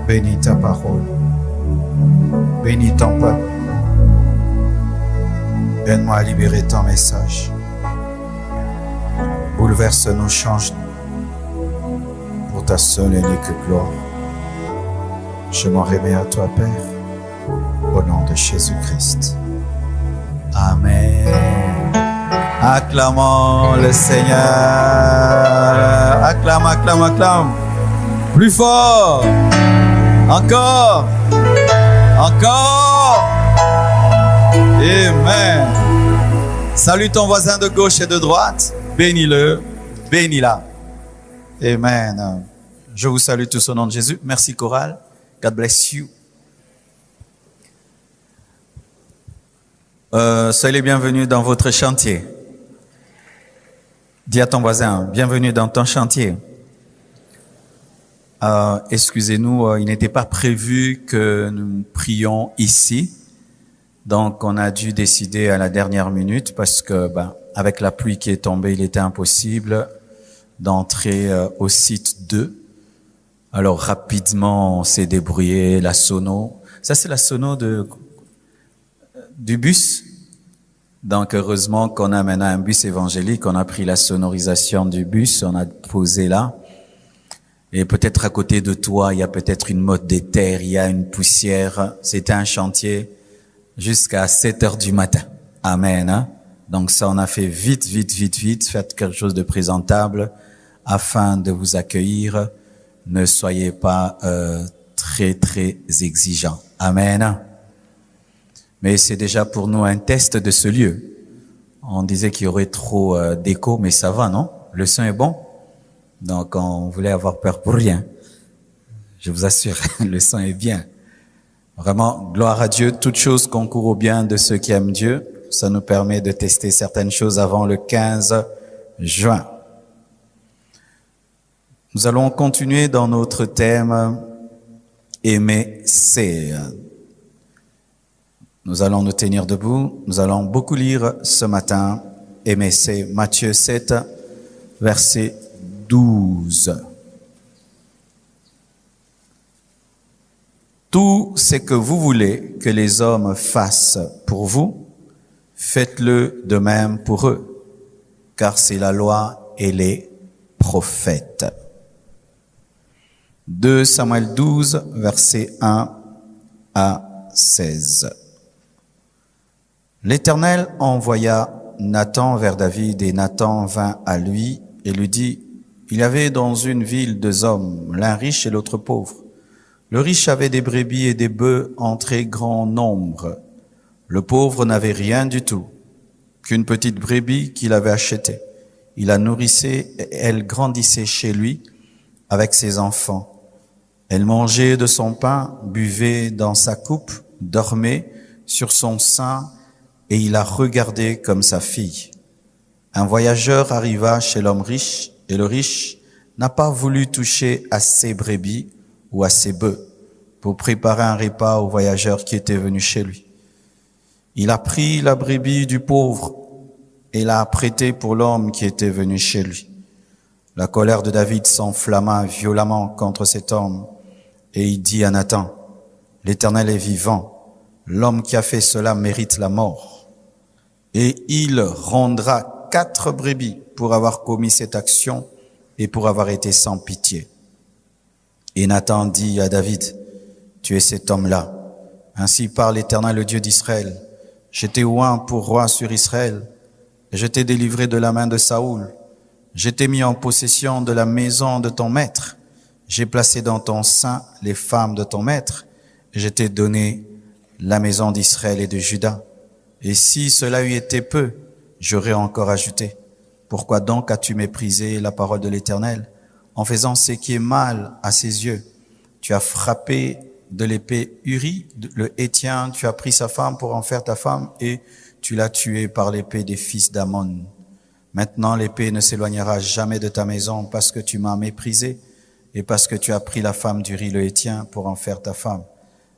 Bénis ta parole. Bénis ton peuple. Aide-moi à libérer ton message. Bouleverse-nous, change-nous. Pour ta seule et unique gloire. Je m'en remets à toi, Père, au nom de Jésus-Christ. Amen. Acclamons le Seigneur. Acclame, acclame, acclame. Plus fort. Encore. Encore. Amen. Salue ton voisin de gauche et de droite. Bénis-le. Bénis-la. Amen. Je vous salue tous au nom de Jésus. Merci, chorale. God bless you. Soyez les bienvenus dans votre chantier. Dis à ton voisin, bienvenue dans ton chantier. Excusez-nous, il n'était pas prévu que nous prions ici. Donc, on a dû décider à la dernière minute parce que, avec la pluie qui est tombée, il était impossible d'entrer au site 2. Alors, rapidement, on s'est débrouillé, la sono. Ça, c'est la sono du bus. Donc, heureusement qu'on a maintenant un bus évangélique. On a pris la sonorisation du bus, on a posé là. Et peut-être à côté de toi, il y a peut-être une motte d'éther, il y a une poussière. C'était un chantier jusqu'à 7 heures du matin. Amen. Hein? Donc ça, on a fait vite. Faites quelque chose de présentable afin de vous accueillir. Ne soyez pas très exigeants. Amen. Mais c'est déjà pour nous un test de ce lieu. On disait qu'il y aurait trop d'écho, mais ça va, non? Le son est bon? Donc on voulait avoir peur pour rien. Je vous assure, le son est bien. Vraiment, gloire à Dieu. Toute chose concourt au bien de ceux qui aiment Dieu. Ça nous permet de tester certaines choses avant le 15 juin. Nous allons continuer dans notre thème « Aimer, c'est ». Nous allons nous tenir debout. Nous allons beaucoup lire ce matin. Aimer, c'est Matthieu 7, verset 12. Tout ce que vous voulez que les hommes fassent pour vous, faites-le de même pour eux, car c'est la loi et les prophètes. 2 Samuel 12, versets 1 à 16. L'Éternel envoya Nathan vers David et Nathan vint à lui et lui dit, « Il y avait dans une ville 2 hommes, l'un riche et l'autre pauvre. Le riche avait des brebis et des bœufs en très grand nombre. Le pauvre n'avait rien du tout, qu'une petite brebis qu'il avait achetée. Il la nourrissait et elle grandissait chez lui avec ses enfants. Elle mangeait de son pain, buvait dans sa coupe, dormait sur son sein et il la regardait comme sa fille. Un voyageur arriva chez l'homme riche et le riche n'a pas voulu toucher à ses brebis ou à ses bœufs pour préparer un repas au voyageur qui était venu chez lui. Il a pris la brebis du pauvre et l'a prêtée pour l'homme qui était venu chez lui. La colère de David s'enflamma violemment contre cet homme et il dit à Nathan, « L'Éternel est vivant, l'homme qui a fait cela mérite la mort. Et il rendra 4 brebis pour avoir commis cette action et pour avoir été sans pitié. » Et Nathan dit à David, « Tu es cet homme-là. Ainsi parle l'Éternel, le Dieu d'Israël. Je t'ai oint pour roi sur Israël, et je t'ai délivré de la main de Saoul. Je t'ai mis en possession de la maison de ton maître. J'ai placé dans ton sein les femmes de ton maître, et je t'ai donné la maison d'Israël et de Juda. Et si cela eût été peu, j'aurais encore ajouté. Pourquoi donc as-tu méprisé la parole de l'Éternel en faisant ce qui est mal à ses yeux? Tu as frappé de l'épée Uri, le Héthien, tu as pris sa femme pour en faire ta femme et tu l'as tué par l'épée des fils d'Ammon. Maintenant l'épée ne s'éloignera jamais de ta maison parce que tu m'as méprisé et parce que tu as pris la femme d'Uri le Héthien pour en faire ta femme.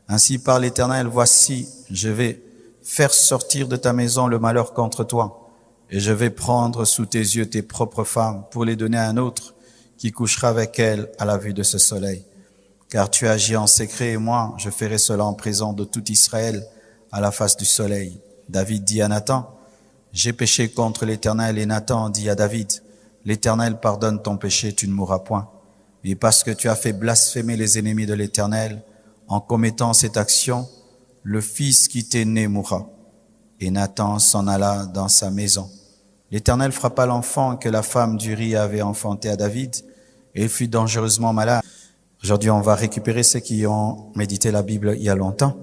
Ainsi parle l'Éternel, voici, je vais faire sortir de ta maison le malheur contre toi, et je vais prendre sous tes yeux tes propres femmes pour les donner à un autre qui couchera avec elles à la vue de ce soleil. car tu agis en secret et moi, je ferai cela en présence de tout Israël à la face du soleil. David dit à Nathan, j'ai péché contre l'Éternel, et Nathan dit à David, l'Éternel pardonne ton péché, tu ne mourras point. Et parce que tu as fait blasphémer les ennemis de l'Éternel, en commettant cette action, le fils qui t'est né mourra. Et Nathan s'en alla dans sa maison. L'Éternel frappa l'enfant que la femme d'Uri avait enfanté à David, et il fut dangereusement malade. Aujourd'hui, on va récupérer ceux qui ont médité la Bible il y a longtemps.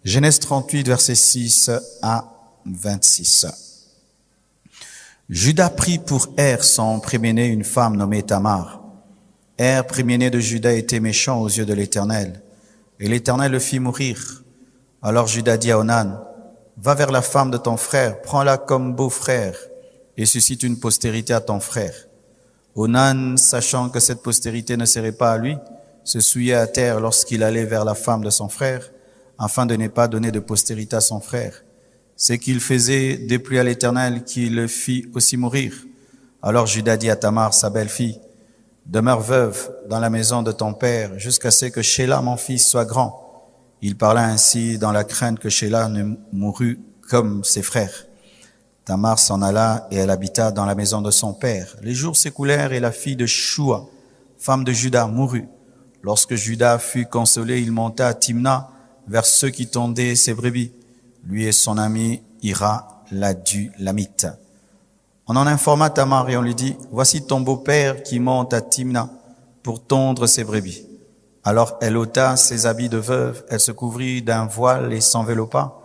Genèse 38, versets 6 à 26. Juda prit pour son premier-né une femme nommée Tamar. Premier-né de Juda, était méchant aux yeux de l'Éternel, et l'Éternel le fit mourir. Alors Juda dit à Onan, va vers la femme de ton frère, prends-la comme beau-frère, et suscite une postérité à ton frère. Onan, sachant que cette postérité ne serait pas à lui, se souillait à terre lorsqu'il allait vers la femme de son frère, afin de ne pas donner de postérité à son frère. Ce qu'il faisait déplut à l'Éternel, qui le fit aussi mourir. Alors Juda dit à Tamar, sa belle-fille, demeure veuve dans la maison de ton père, jusqu'à ce que Shéla, mon fils, soit grand. Il parla ainsi dans la crainte que Shéla ne mourût comme ses frères. Tamar s'en alla et elle habita dans la maison de son père. Les jours s'écoulèrent et la fille de Shua, femme de Juda, mourut. Lorsque Juda fut consolé, il monta à Timna vers ceux qui tondaient ses brebis, lui et son ami Ira, l'Adulamite. On en informa Tamar et on lui dit, voici ton beau-père qui monte à Timna pour tondre ses brebis. Alors elle ôta ses habits de veuve, elle se couvrit d'un voile et s'enveloppa,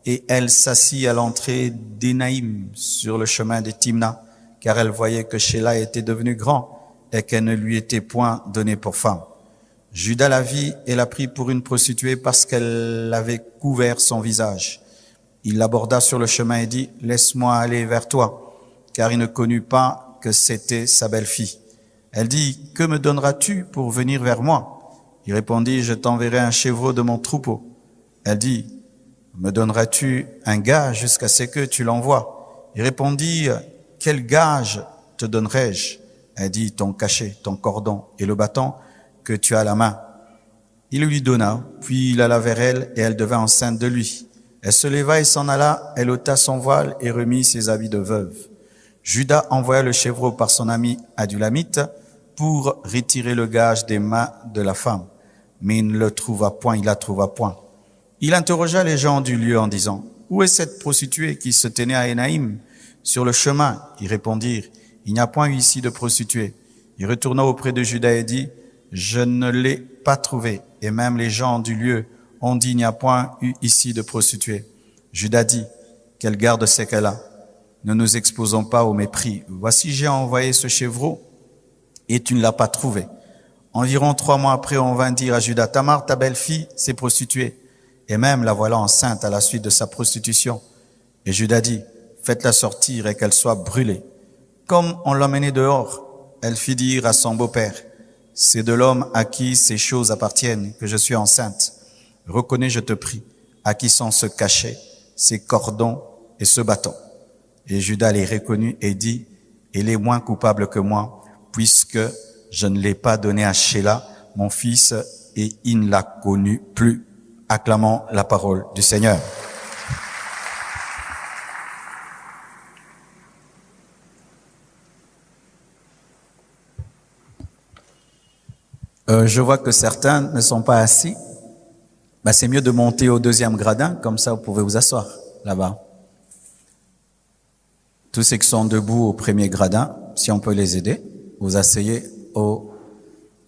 et elle s'assit à l'entrée d'Énaïm sur le chemin de Timna, car elle voyait que Shéla était devenu grand et qu'elle ne lui était point donnée pour femme. Juda la vit et la prit pour une prostituée parce qu'elle avait couvert son visage. Il l'aborda sur le chemin et dit, laisse-moi aller vers toi, car il ne connut pas que c'était sa belle-fille. Elle dit, que me donneras-tu pour venir vers moi? Il répondit, je t'enverrai un chevreau de mon troupeau. Elle dit, me donneras-tu un gage jusqu'à ce que tu l'envoies? Il répondit, quel gage te donnerai-je? Elle dit, ton cachet, ton cordon et le bâton que tu as à la main. Il lui donna, puis il alla vers elle et elle devint enceinte de lui. Elle se leva et s'en alla, elle ôta son voile et remit ses habits de veuve. Juda envoya le chevreau par son ami Adulamite pour retirer le gage des mains de la femme. Mais il ne le trouva point, il la trouva point. Il interrogea les gens du lieu en disant, où est cette prostituée qui se tenait à Énaïm sur le chemin? Ils répondirent, il n'y a point eu ici de prostituée. Il retourna auprès de Juda et dit, je ne l'ai pas trouvée. Et même les gens du lieu ont dit, il n'y a point eu ici de prostituée. Juda dit, qu'elle garde ce qu'elle a. Ne nous exposons pas au mépris. Voici, j'ai envoyé ce chevreau et tu ne l'as pas trouvé. Environ 3 mois après, on vint dire à Juda, Tamar, ta belle-fille, s'est prostituée. Et même la voilà enceinte à la suite de sa prostitution. Et Juda dit, faites-la sortir et qu'elle soit brûlée. Comme on l'emmenait dehors, elle fit dire à son beau-père, c'est de l'homme à qui ces choses appartiennent que je suis enceinte. Reconnais, je te prie, à qui sont ce cachet, ces cordons et ce bâton. Et Juda les reconnut et dit, il est moins coupable que moi, puisque je ne l'ai pas donné à Shéla, mon fils, et il ne l'a connu plus. Acclamons la parole du Seigneur. Je vois que certains ne sont pas assis. C'est mieux de monter au 2e gradin, comme ça vous pouvez vous asseoir là-bas. Tous ceux qui sont debout au 1er gradin, si on peut les aider, vous asseyez au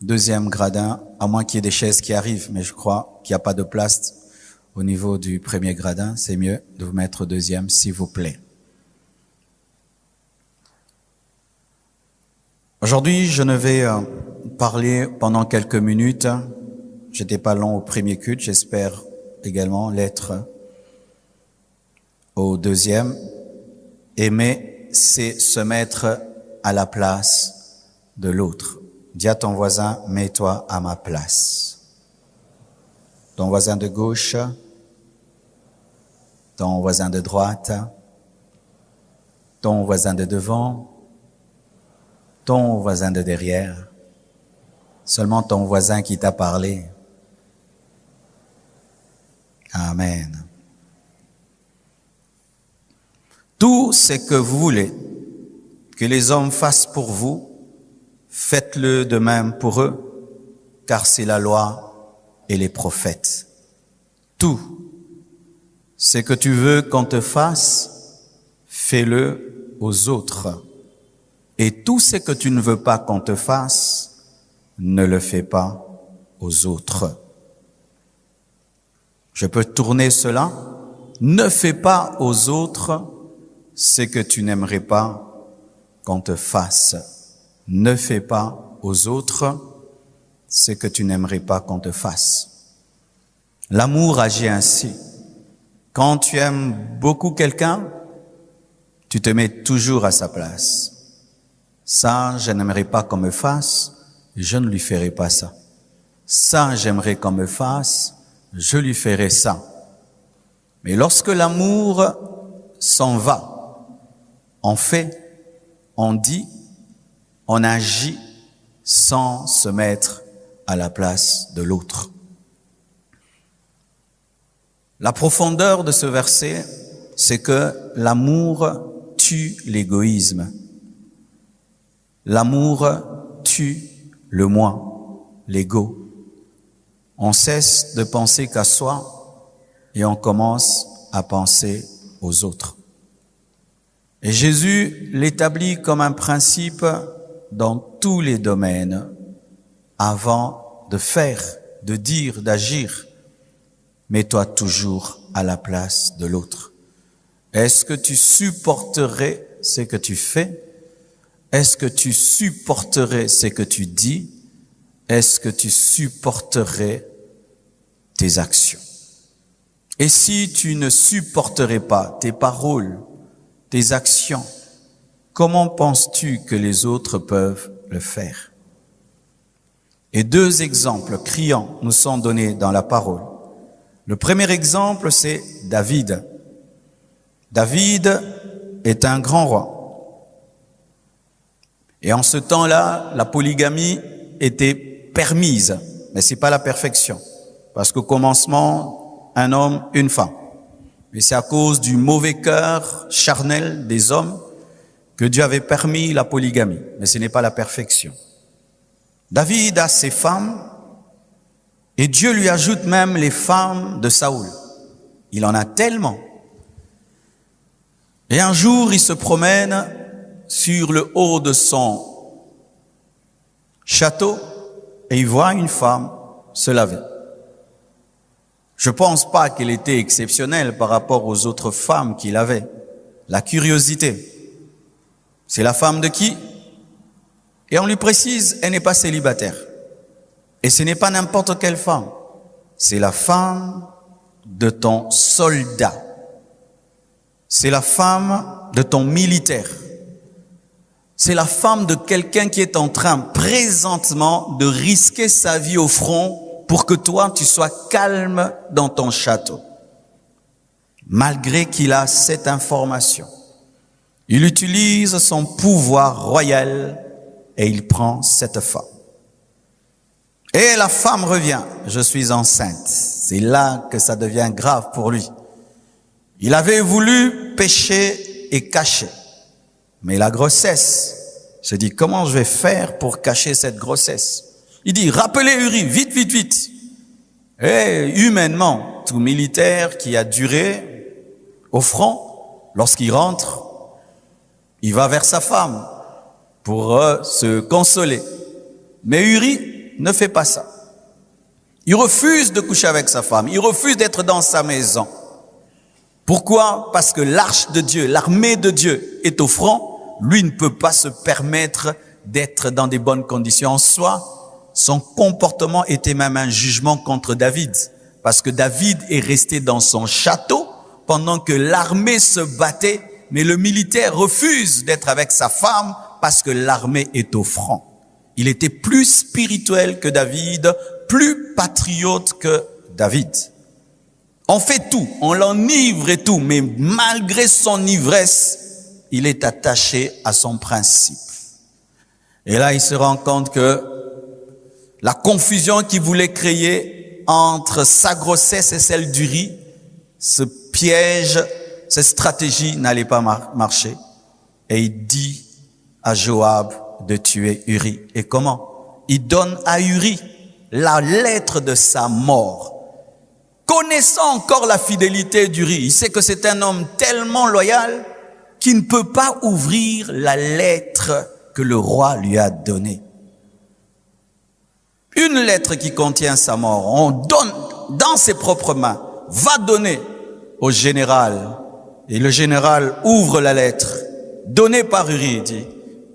2e gradin, à moins qu'il y ait des chaises qui arrivent, mais je crois qu'il n'y a pas de place au niveau du 1er gradin. C'est mieux de vous mettre au 2e, s'il vous plaît. Aujourd'hui, je ne vais parler pendant quelques minutes. J'étais pas long au 1er culte, j'espère également l'être au 2e. Aimer, c'est se mettre à la place de l'autre. Dis à ton voisin, mets-toi à ma place. Ton voisin de gauche, ton voisin de droite, ton voisin de devant, ton voisin de derrière, Seulement ton voisin qui t'a parlé. Amen. Tout ce que vous voulez que les hommes fassent pour vous, faites-le de même pour eux, car c'est la loi et les prophètes. Tout ce que tu veux qu'on te fasse, fais-le aux autres. Et tout ce que tu ne veux pas qu'on te fasse, ne le fais pas aux autres. Je peux tourner cela. Ne fais pas aux autres ce que tu n'aimerais pas qu'on te fasse. Ne fais pas aux autres ce que tu n'aimerais pas qu'on te fasse. L'amour agit ainsi. Quand tu aimes beaucoup quelqu'un, tu te mets toujours à sa place. Ça, je n'aimerais pas qu'on me fasse, je ne lui ferai pas ça. Ça, j'aimerais qu'on me fasse, je lui ferai ça. Mais lorsque l'amour s'en va, on fait, on dit, on agit sans se mettre à la place de l'autre. La profondeur de ce verset, c'est que l'amour tue l'égoïsme. L'amour tue le moi, l'ego. On cesse de penser qu'à soi et on commence à penser aux autres. Et Jésus l'établit comme un principe dans tous les domaines avant de faire, de dire, d'agir. Mets-toi toujours à la place de l'autre. Est-ce que tu supporterais ce que tu fais? Est-ce que tu supporterais ce que tu dis? Est-ce que tu supporterais tes actions? Et si tu ne supporterais pas tes paroles, tes actions, comment penses-tu que les autres peuvent le faire? Et deux exemples criants nous sont donnés dans la parole. Le premier exemple, c'est David. David est un grand roi. Et en ce temps-là, la polygamie était permise, mais c'est pas la perfection. Parce qu'au commencement, un homme, une femme. Mais c'est à cause du mauvais cœur charnel des hommes que Dieu avait permis la polygamie. Mais ce n'est pas la perfection. David a ses femmes, et Dieu lui ajoute même les femmes de Saoul. Il en a tellement. Et un jour, il se promène sur le haut de son château et il voit une femme se laver. Je pense pas qu'elle était exceptionnelle par rapport aux autres femmes qu'il avait. La curiosité. C'est la femme de qui? Et on lui précise, elle n'est pas célibataire. Et ce n'est pas n'importe quelle femme. C'est la femme de ton soldat. C'est la femme de ton militaire. C'est la femme de quelqu'un qui est en train présentement de risquer sa vie au front pour que toi, tu sois calme dans ton château. Malgré qu'il a cette information, il utilise son pouvoir royal et il prend cette femme. Et la femme revient, je suis enceinte. C'est là que ça devient grave pour lui. Il avait voulu pécher et cacher. Mais la grossesse, se dit, comment je vais faire pour cacher cette grossesse? Il dit, rappelez Uri, vite, vite, vite. Et humainement, tout militaire qui a duré au front, lorsqu'il rentre, il va vers sa femme pour se consoler. Mais Uri ne fait pas ça. Il refuse de coucher avec sa femme. Il refuse d'être dans sa maison. Pourquoi? Parce que l'arche de Dieu, l'armée de Dieu est au front. Lui ne peut pas se permettre d'être dans des bonnes conditions en soi. Son comportement était même un jugement contre David. Parce que David est resté dans son château pendant que l'armée se battait. Mais le militaire refuse d'être avec sa femme parce que l'armée est au front. Il était plus spirituel que David, plus patriote que David. On fait tout, on l'enivre et tout, mais malgré son ivresse, il est attaché à son principe. Et là, il se rend compte que la confusion qu'il voulait créer entre sa grossesse et celle d'Uri, ce piège, cette stratégie n'allait pas marcher. Et il dit à Joab de tuer Uri. Et comment? Il donne à Uri la lettre de sa mort. Connaissant encore la fidélité d'Uri, il sait que c'est un homme tellement loyal qu'il ne peut pas ouvrir la lettre que le roi lui a donnée. Une lettre qui contient sa mort, on donne dans ses propres mains, va donner au général. Et le général ouvre la lettre, donnée par Uri, il dit,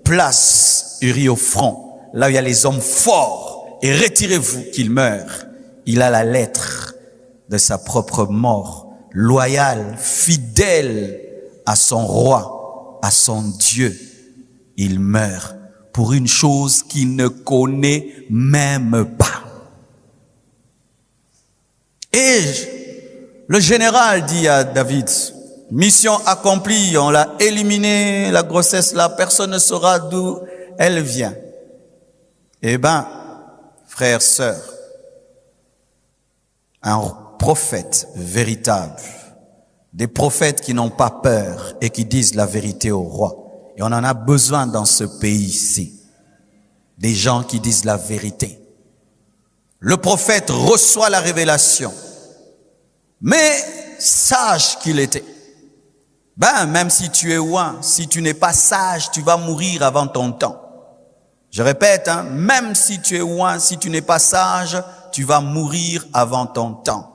place Uri au front, là où il y a les hommes forts, et retirez-vous qu'il meure. Il a la lettre de sa propre mort, loyal, fidèle à son roi, à son Dieu. Il meurt pour une chose qu'il ne connaît même pas. Et le général dit à David, mission accomplie, on l'a éliminé, la grossesse là, personne ne saura d'où elle vient. Eh ben, frères, sœurs, un prophète véritable, des prophètes qui n'ont pas peur et qui disent la vérité au roi. Et on en a besoin dans ce pays-ci. Des gens qui disent la vérité. Le prophète reçoit la révélation. Mais sage qu'il était. Même si tu es ouin, si tu n'es pas sage, tu vas mourir avant ton temps. Je répète, même si tu es ouin, si tu n'es pas sage, tu vas mourir avant ton temps.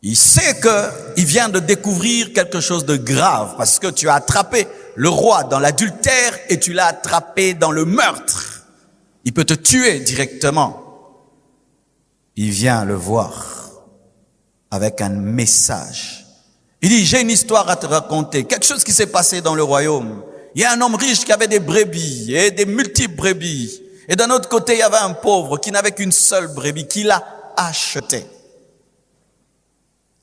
Il sait qu'il vient de découvrir quelque chose de grave parce que tu as attrapé le roi dans l'adultère et tu l'as attrapé dans le meurtre. Il peut te tuer directement. Il vient le voir avec un message. Il dit, j'ai une histoire à te raconter, quelque chose qui s'est passé dans le royaume. Il y a un homme riche qui avait des brebis et des multiples brebis. Et d'un autre côté, il y avait un pauvre qui n'avait qu'une seule brebis, qu'il a achetée.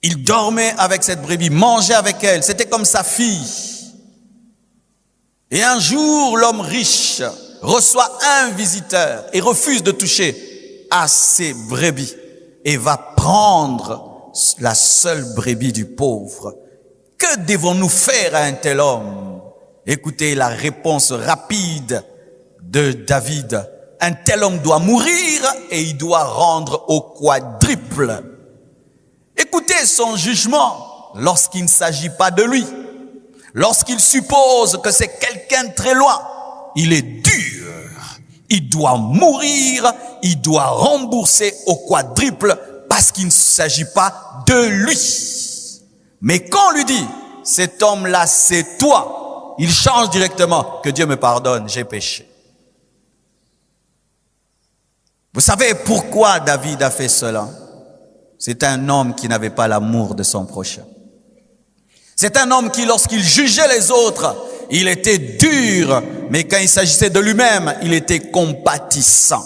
Il dormait avec cette brebis, mangeait avec elle, c'était comme sa fille. Et un jour, l'homme riche reçoit un visiteur et refuse de toucher à ses brebis et va prendre la seule brebis du pauvre. Que devons-nous faire à un tel homme? Écoutez la réponse rapide de David. Un tel homme doit mourir et il doit rendre au quadruple. Écoutez son jugement lorsqu'il ne s'agit pas de lui. Lorsqu'il suppose que c'est quelqu'un de très loin, il est dur. Il doit mourir, il doit rembourser au quadruple parce qu'il ne s'agit pas de lui. Mais quand on lui dit, cet homme-là, c'est toi, il change directement, que Dieu me pardonne, j'ai péché. Vous savez pourquoi David a fait cela? C'est un homme qui n'avait pas l'amour de son prochain. C'est un homme qui, lorsqu'il jugeait les autres, il était dur, mais quand il s'agissait de lui-même, il était compatissant.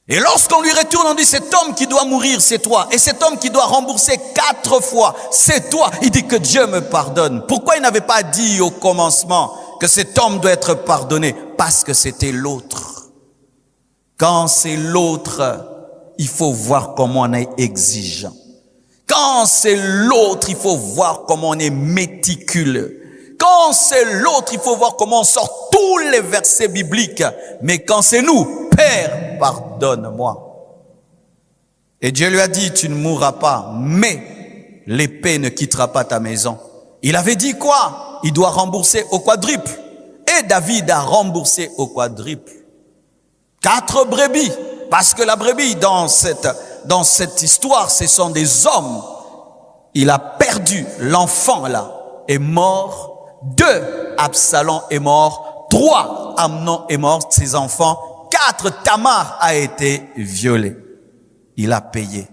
Et lorsqu'on lui retourne, on dit, cet homme qui doit mourir, c'est toi. Et cet homme qui doit rembourser 4 fois, c'est toi. Il dit que Dieu me pardonne. Pourquoi il n'avait pas dit au commencement que cet homme doit être pardonné? Parce que c'était l'autre. Quand c'est l'autre, il faut voir comment on est exigeant. Quand c'est l'autre, il faut voir comment on est méticuleux. Quand c'est l'autre, il faut voir comment on sort tous les versets bibliques. Mais quand c'est nous, Père, pardonne-moi. Et Dieu lui a dit, tu ne mourras pas, mais l'épée ne quittera pas ta maison. Il avait dit quoi? Il doit rembourser au quadruple. Et David a remboursé au quadruple. 4 brebis. Parce que la brebis, dans cette histoire, ce sont des hommes. Il a perdu l'enfant là, est mort. 2, Absalom est mort. 3, Amnon est mort, ses enfants. 4, Tamar a été violée. Il a payé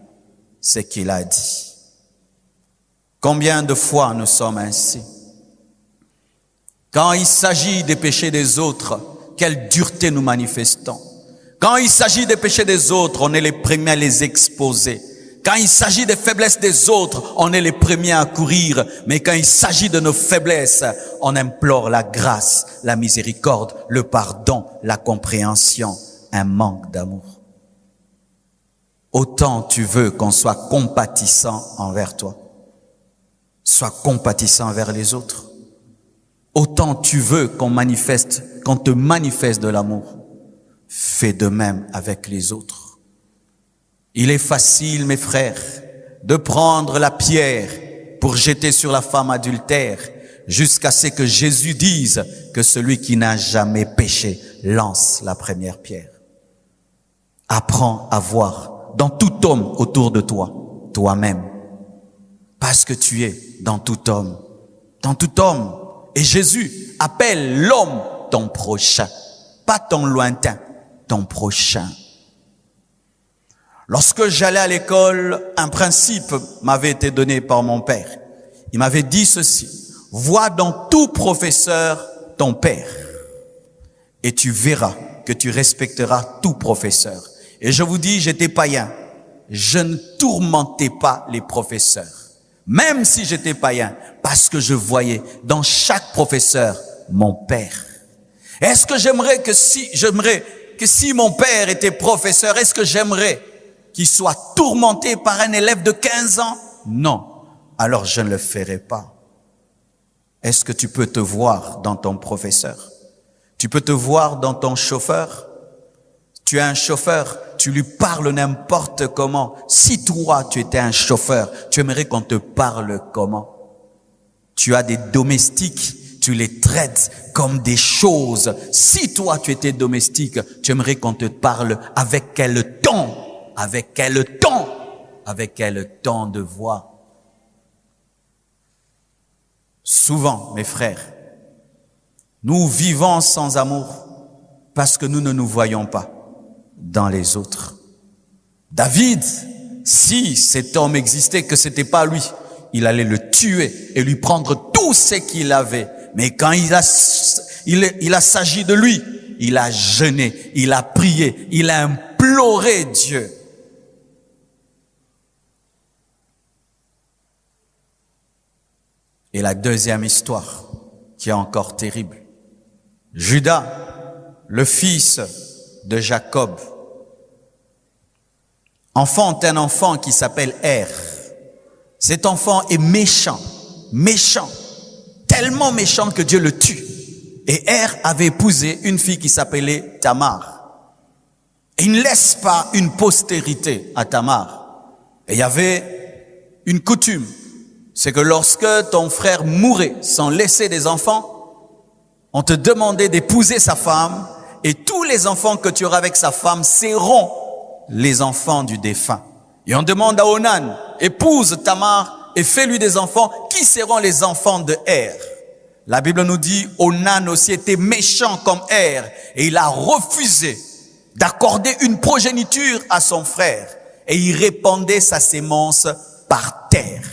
ce qu'il a dit. Combien de fois nous sommes ainsi? Quand il s'agit des péchés des autres, quelle dureté nous manifestons. Quand il s'agit des péchés des autres, on est les premiers à les exposer. Quand il s'agit des faiblesses des autres, on est les premiers à courir. Mais quand il s'agit de nos faiblesses, on implore la grâce, la miséricorde, le pardon, la compréhension. un manque d'amour. Autant tu veux qu'on soit compatissant envers toi. Sois compatissant envers les autres. Autant tu veux qu'on te manifeste de l'amour. Fais de même avec les autres. Il est facile, mes frères, de prendre la pierre pour jeter sur la femme adultère, jusqu'à ce que Jésus dise que celui qui n'a jamais péché lance la première pierre. Apprends à voir dans tout homme autour de toi, toi-même, parce que tu es dans tout homme. Dans tout homme. Et Jésus appelle l'homme ton prochain, pas ton lointain, ton prochain. Lorsque j'allais à l'école, un principe m'avait été donné par mon père. Il m'avait dit ceci: vois dans tout professeur ton père, et tu verras que tu respecteras tout professeur. Et je vous dis, j'étais païen. Je ne tourmentais pas les professeurs, même si j'étais païen, parce que je voyais dans chaque professeur mon père. Est-ce que j'aimerais que si mon père était professeur, est-ce que j'aimerais qu'il soit tourmenté par un élève de 15 ans? Non. Alors je ne le ferai pas. Est-ce que tu peux te voir dans ton professeur? Tu peux te voir dans ton chauffeur? Tu es un chauffeur, tu lui parles n'importe comment. Si toi, tu étais un chauffeur, tu aimerais qu'on te parle comment? Tu as des domestiques, tu les traites comme des choses. Si toi, tu étais domestique, tu aimerais qu'on te parle avec quel ton? Avec quel ton? Avec quel ton de voix? Souvent, mes frères, nous vivons sans amour parce que nous ne nous voyons pas dans les autres. David, si cet homme existait, que c'était pas lui, il allait le tuer et lui prendre tout ce qu'il avait. Mais quand il a s'agi de lui, il a jeûné, il a prié, il a imploré Dieu. Et la deuxième histoire, qui est encore terrible. Judas, le fils de Jacob, enfante un enfant qui s'appelle Er. Cet enfant est méchant, tellement méchant que Dieu le tue. Et Er avait épousé une fille qui s'appelait Tamar. Et il ne laisse pas une postérité à Tamar. Et il y avait une coutume. C'est que lorsque ton frère mourait sans laisser des enfants, on te demandait d'épouser sa femme et tous les enfants que tu auras avec sa femme seront les enfants du défunt. Et on demande à Onan, épouse Tamar et fais-lui des enfants. Qui seront les enfants de Er? La Bible nous dit, Onan aussi était méchant comme Er et il a refusé d'accorder une progéniture à son frère et il répandait sa sémence par terre.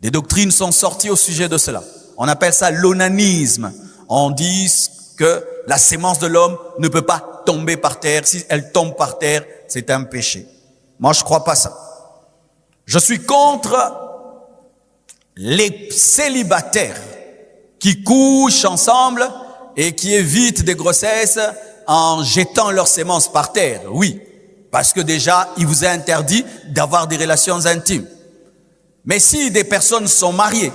Des doctrines sont sorties au sujet de cela. On appelle ça l'onanisme. On dit que la sémence de l'homme ne peut pas tomber par terre. Si elle tombe par terre, c'est un péché. Moi, je crois pas ça. Je suis contre les célibataires qui couchent ensemble et qui évitent des grossesses en jetant leurs sémences par terre. Oui, parce que déjà, il vous est interdit d'avoir des relations intimes. Mais si des personnes sont mariées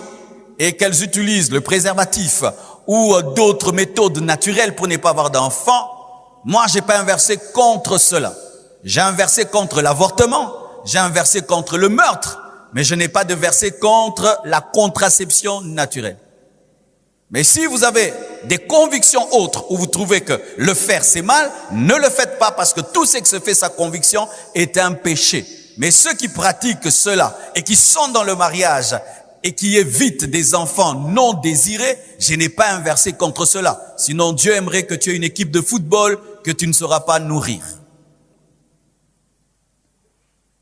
et qu'elles utilisent le préservatif ou d'autres méthodes naturelles pour ne pas avoir d'enfants, moi, j'ai pas un verset contre cela. J'ai un verset contre l'avortement, j'ai un verset contre le meurtre, mais je n'ai pas de verset contre la contraception naturelle. Mais si vous avez des convictions autres où vous trouvez que le faire c'est mal, ne le faites pas parce que tout ce qui se fait sa conviction est un péché. Mais ceux qui pratiquent cela et qui sont dans le mariage et qui évitent des enfants non désirés, je n'ai pas un verset contre cela. Sinon Dieu aimerait que tu aies une équipe de football que tu ne sauras pas nourrir.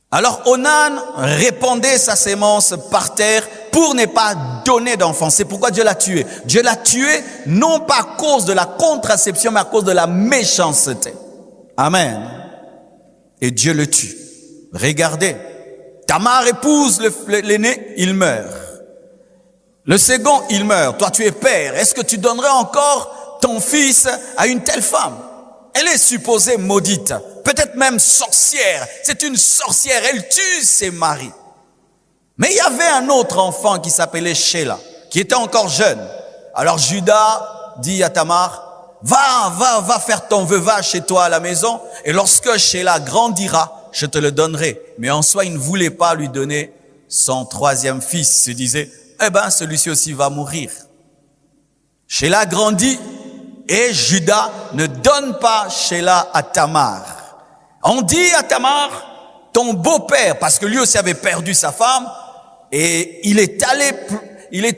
Alors Onan répandait sa sémence par terre pour ne pas donner d'enfants. C'est pourquoi Dieu l'a tué. Dieu l'a tué non pas à cause de la contraception, mais à cause de la méchanceté. Amen. Et Dieu le tue. Regardez, Tamar épouse l'aîné, il meurt. Le second, il meurt. Toi, tu es père. Est-ce que tu donnerais encore ton fils à une telle femme? Elle est supposée maudite, peut-être même sorcière. C'est une sorcière, elle tue ses maris. Mais il y avait un autre enfant qui s'appelait Sheila, qui était encore jeune. Alors Judas dit à Tamar, va faire ton veuvage chez toi à la maison, et lorsque Sheila grandira, je te le donnerai. Mais en soi, il ne voulait pas lui donner son troisième fils. Il se disait, celui-ci aussi va mourir. Sheila grandit, et Judas ne donne pas Sheila à Tamar. On dit à Tamar, ton beau-père, parce que lui aussi avait perdu sa femme, et il est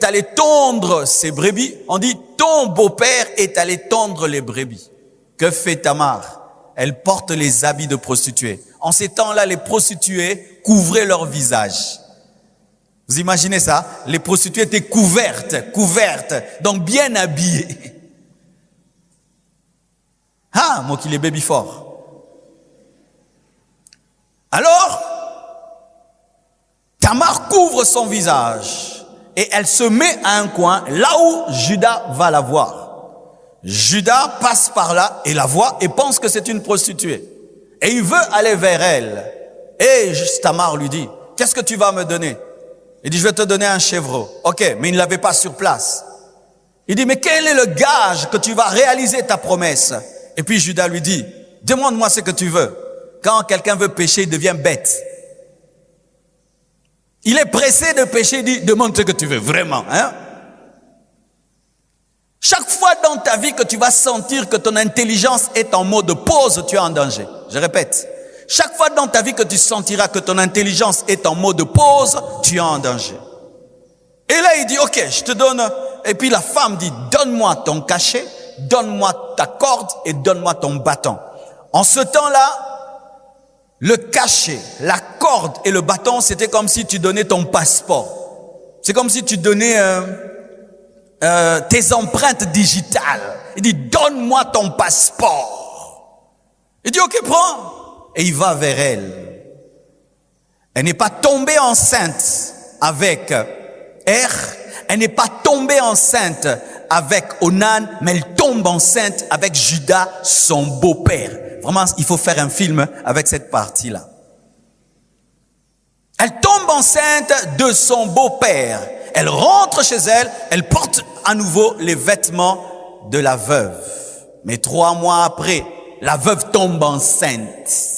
allé tondre ses brebis. On dit, ton beau-père est allé tondre les brebis. Que fait Tamar? Elle porte les habits de prostituées. En ces temps-là, les prostituées couvraient leur visage. Vous imaginez ça? Les prostituées étaient couvertes, donc bien habillées. Ah, moi qui les baby fort. Alors, Tamar couvre son visage et elle se met à un coin, là où Judas va la voir. Judas passe par là et la voit et pense que c'est une prostituée. Et il veut aller vers elle. Et Tamar lui dit, qu'est-ce que tu vas me donner? Il dit, je vais te donner un chevreau. Ok, mais il ne l'avait pas sur place. Il dit, mais quel est le gage que tu vas réaliser ta promesse? Et puis Judas lui dit, demande-moi ce que tu veux. Quand quelqu'un veut pécher, il devient bête. Il est pressé de pécher, il dit, demande ce que tu veux, vraiment. Hein? Chaque fois dans ta vie que tu vas sentir que ton intelligence est en mode pause, tu es en danger. Je répète. Chaque fois dans ta vie que tu sentiras que ton intelligence est en mode pause, tu es en danger. Et là, il dit, ok, je te donne. Et puis la femme dit, donne-moi ton cachet, donne-moi ta corde et donne-moi ton bâton. En ce temps-là, le cachet, la corde et le bâton, c'était comme si tu donnais ton passeport. C'est comme si tu donnais tes empreintes digitales. Il dit, donne-moi ton passeport. Il dit, ok, prends. Et il va vers elle. Elle n'est pas tombée enceinte avec elle n'est pas tombée enceinte avec Onan, mais elle tombe enceinte avec Judas, son beau-père. Vraiment, il faut faire un film avec cette partie-là. Elle tombe enceinte de son beau-père. Elle rentre chez elle, elle porte à nouveau les vêtements de la veuve. Mais 3 mois après, la veuve tombe enceinte.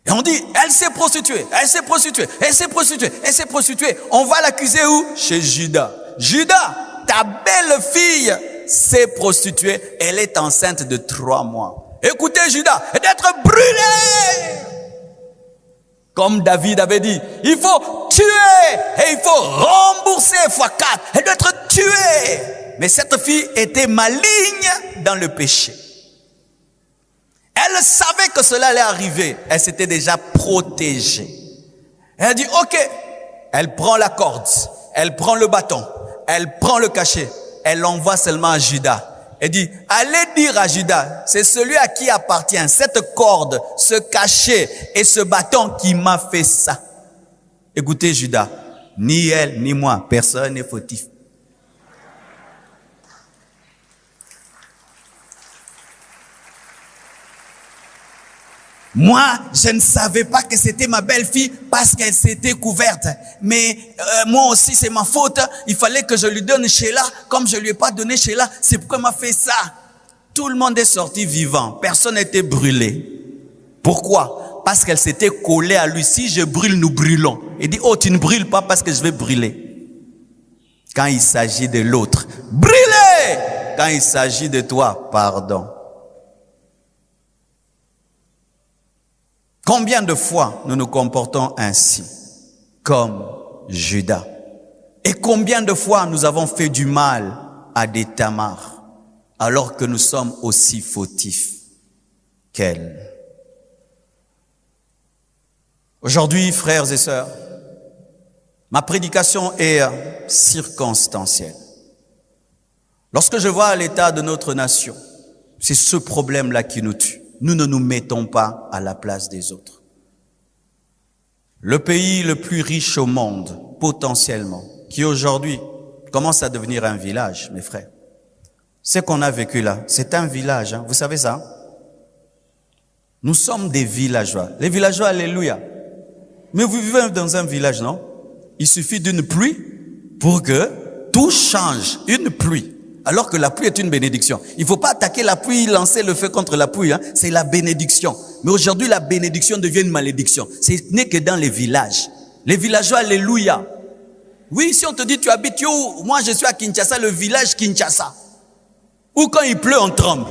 Et on dit, elle s'est prostituée. On va l'accuser où? Chez Judas. Judas, ta belle-fille s'est prostituée. Elle est enceinte de 3 mois. Écoutez Judas, et d'être brûlé. Comme David avait dit, il faut tuer et il faut rembourser x4 et d'être tué. Mais cette fille était maligne dans le péché. Elle savait que cela allait arriver. Elle s'était déjà protégée. Elle dit, ok. Elle prend la corde. Elle prend le bâton. Elle prend le cachet. Elle l'envoie seulement à Judas. Elle dit, allez dire à Judas, c'est celui à qui appartient cette corde, ce cachet et ce bâton qui m'a fait ça. Écoutez Judas, ni elle ni moi, personne n'est fautif. Moi, je ne savais pas que c'était ma belle-fille parce qu'elle s'était couverte. Mais moi aussi, c'est ma faute. Il fallait que je lui donne Sheila. Comme je lui ai pas donné Sheila, c'est pourquoi elle m'a fait ça. Tout le monde est sorti vivant. Personne n'était brûlé. Pourquoi? Parce qu'elle s'était collée à lui. Si je brûle, nous brûlons. Il dit, oh, tu ne brûles pas parce que je vais brûler. Quand il s'agit de l'autre, brûler. Quand il s'agit de toi, pardon. Combien de fois nous nous comportons ainsi, comme Judas? Et combien de fois nous avons fait du mal à des Tamar, alors que nous sommes aussi fautifs qu'elle? Aujourd'hui, frères et sœurs, ma prédication est circonstancielle. Lorsque je vois l'état de notre nation, c'est ce problème-là qui nous tue. Nous ne nous mettons pas à la place des autres. Le pays le plus riche au monde, potentiellement, qui aujourd'hui commence à devenir un village, mes frères. Ce qu'on a vécu là, c'est un village, hein, vous savez ça? Nous sommes des villageois. Les villageois, alléluia. Mais vous vivez dans un village, non? Il suffit d'une pluie pour que tout change. Une pluie. Alors que la pluie est une bénédiction. Il ne faut pas attaquer la pluie, lancer le feu contre la pluie. C'est la bénédiction. Mais aujourd'hui, la bénédiction devient une malédiction. Ce n'est que dans les villages. Les villageois, alléluia. Oui, si on te dit, tu habites où? Moi, je suis à Kinshasa, le village Kinshasa. Ou quand il pleut, on tremble.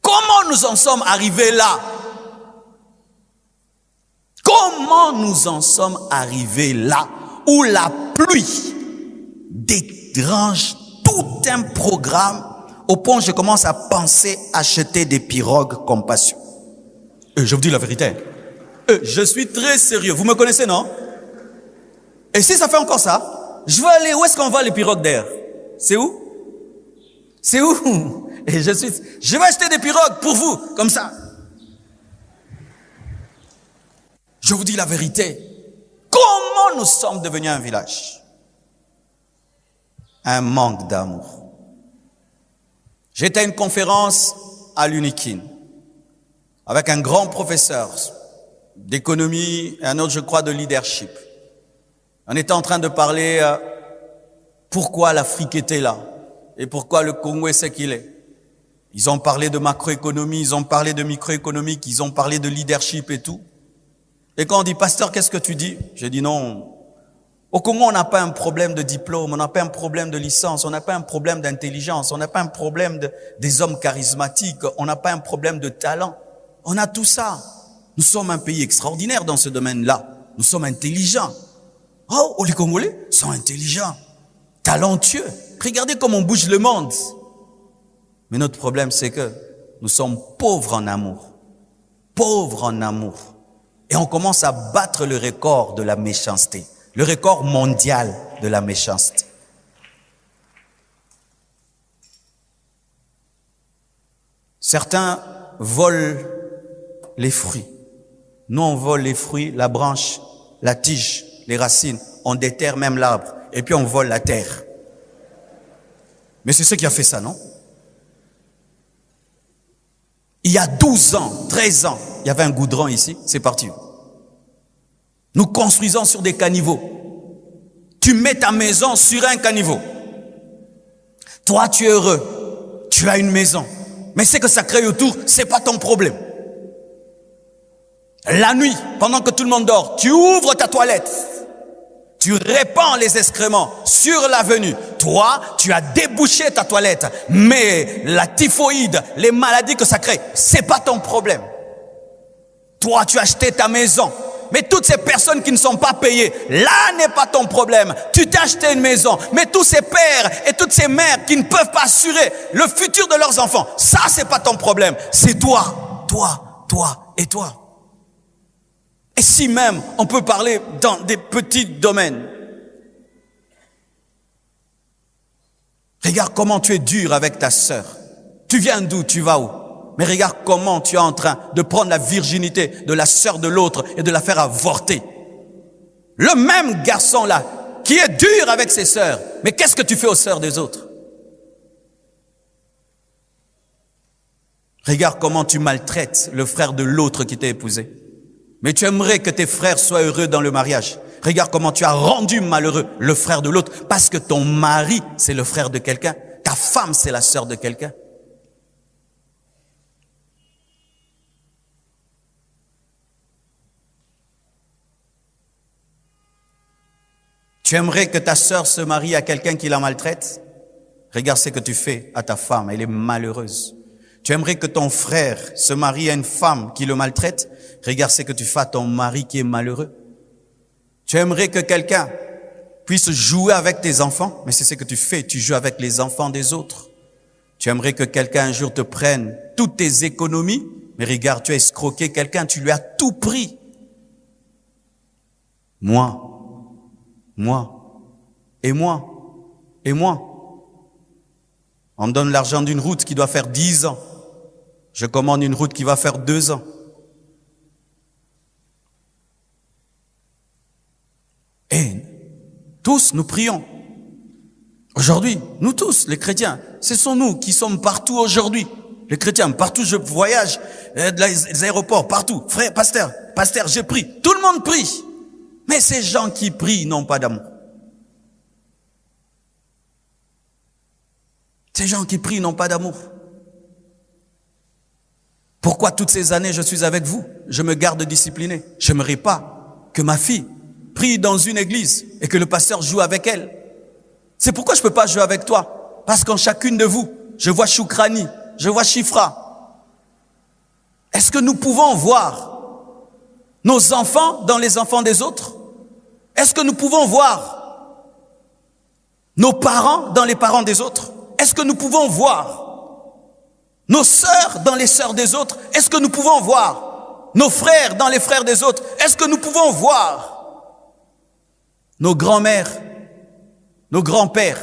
Comment nous en sommes arrivés là? Comment nous en sommes arrivés là où la pluie dérange tout un programme au point où je commence à penser acheter des pirogues compassion. Je vous dis la vérité. Je suis très sérieux. Vous me connaissez, non? Et si ça fait encore ça, je vais aller, où est-ce qu'on va les pirogues d'air? C'est où? C'est où? Et je vais acheter des pirogues pour vous, comme ça. Je vous dis la vérité. Comment nous sommes devenus un village? Un manque d'amour. J'étais à une conférence à l'Unikin avec un grand professeur d'économie et un autre, je crois, de leadership. On était en train de parler pourquoi l'Afrique était là et pourquoi le Congo est ce qu'il est. Ils ont parlé de macroéconomie, ils ont parlé de microéconomique, ils ont parlé de leadership et tout. Et quand on dit, pasteur, qu'est-ce que tu dis? J'ai dit non. Au Congo, on n'a pas un problème de diplôme, on n'a pas un problème de licence, on n'a pas un problème d'intelligence, on n'a pas un problème des hommes charismatiques, on n'a pas un problème de talent. On a tout ça. Nous sommes un pays extraordinaire dans ce domaine-là. Nous sommes intelligents. Oh, les Congolais sont intelligents, talentueux. Regardez comment on bouge le monde. Mais notre problème, c'est que nous sommes pauvres en amour. Pauvres en amour. Et on commence à battre le record de la méchanceté. Le record mondial de la méchanceté. Certains volent les fruits. Nous, on vole les fruits, la branche, la tige, les racines. On déterre même l'arbre. Et puis on vole la terre. Mais c'est ce qui a fait ça, non? Il y a 12 ans, 13 ans, il y avait un goudron ici, c'est parti. Nous construisons sur des caniveaux. Tu mets ta maison sur un caniveau. Toi, tu es heureux. Tu as une maison. Mais ce que ça crée autour, c'est pas ton problème. La nuit, pendant que tout le monde dort, tu ouvres ta toilette. Tu répands les excréments sur l'avenue. Toi, tu as débouché ta toilette. Mais la typhoïde, les maladies que ça crée, c'est pas ton problème. Toi, tu as acheté ta maison. Mais toutes ces personnes qui ne sont pas payées, là n'est pas ton problème. Tu t'es acheté une maison. Mais tous ces pères et toutes ces mères qui ne peuvent pas assurer le futur de leurs enfants, ça c'est pas ton problème. C'est toi, toi, toi et toi. Et si même on peut parler dans des petits domaines. Regarde comment tu es dur avec ta sœur. Tu viens d'où? Tu vas où? Mais regarde comment tu es en train de prendre la virginité de la sœur de l'autre et de la faire avorter. Le même garçon là, qui est dur avec ses sœurs. Mais qu'est-ce que tu fais aux sœurs des autres? Regarde comment tu maltraites le frère de l'autre qui t'a épousé. Mais tu aimerais que tes frères soient heureux dans le mariage. Regarde comment tu as rendu malheureux le frère de l'autre parce que ton mari, c'est le frère de quelqu'un. Ta femme, c'est la sœur de quelqu'un. Tu aimerais que ta sœur se marie à quelqu'un qui la maltraite? Regarde ce que tu fais à ta femme, elle est malheureuse. Tu aimerais que ton frère se marie à une femme qui le maltraite? Regarde ce que tu fais à ton mari qui est malheureux. Tu aimerais que quelqu'un puisse jouer avec tes enfants? Mais c'est ce que tu fais, tu joues avec les enfants des autres. Tu aimerais que quelqu'un un jour te prenne toutes tes économies? Mais regarde, tu as escroqué quelqu'un, tu lui as tout pris. Moi, et moi. On me donne l'argent d'une route qui doit faire 10 ans. Je commande une route qui va faire 2 ans. Et tous, nous prions. Aujourd'hui, nous tous, les chrétiens, ce sont nous qui sommes partout aujourd'hui. Les chrétiens, partout je voyage, les aéroports, partout. Frère, pasteur, je prie. Tout le monde prie. Mais ces gens qui prient n'ont pas d'amour. Ces gens qui prient n'ont pas d'amour. Pourquoi toutes ces années je suis avec vous? Je me garde discipliné. Je n'aimerais pas que ma fille prie dans une église et que le pasteur joue avec elle. C'est pourquoi je ne peux pas jouer avec toi. Parce qu'en chacune de vous, je vois Choukrani, je vois Chifra. Est-ce que nous pouvons voir nos enfants dans les enfants des autres? Est-ce que nous pouvons voir nos parents dans les parents des autres? Est-ce que nous pouvons voir nos sœurs dans les sœurs des autres? Est-ce que nous pouvons voir nos frères dans les frères des autres? Est-ce que nous pouvons voir nos grands-mères, nos grands-pères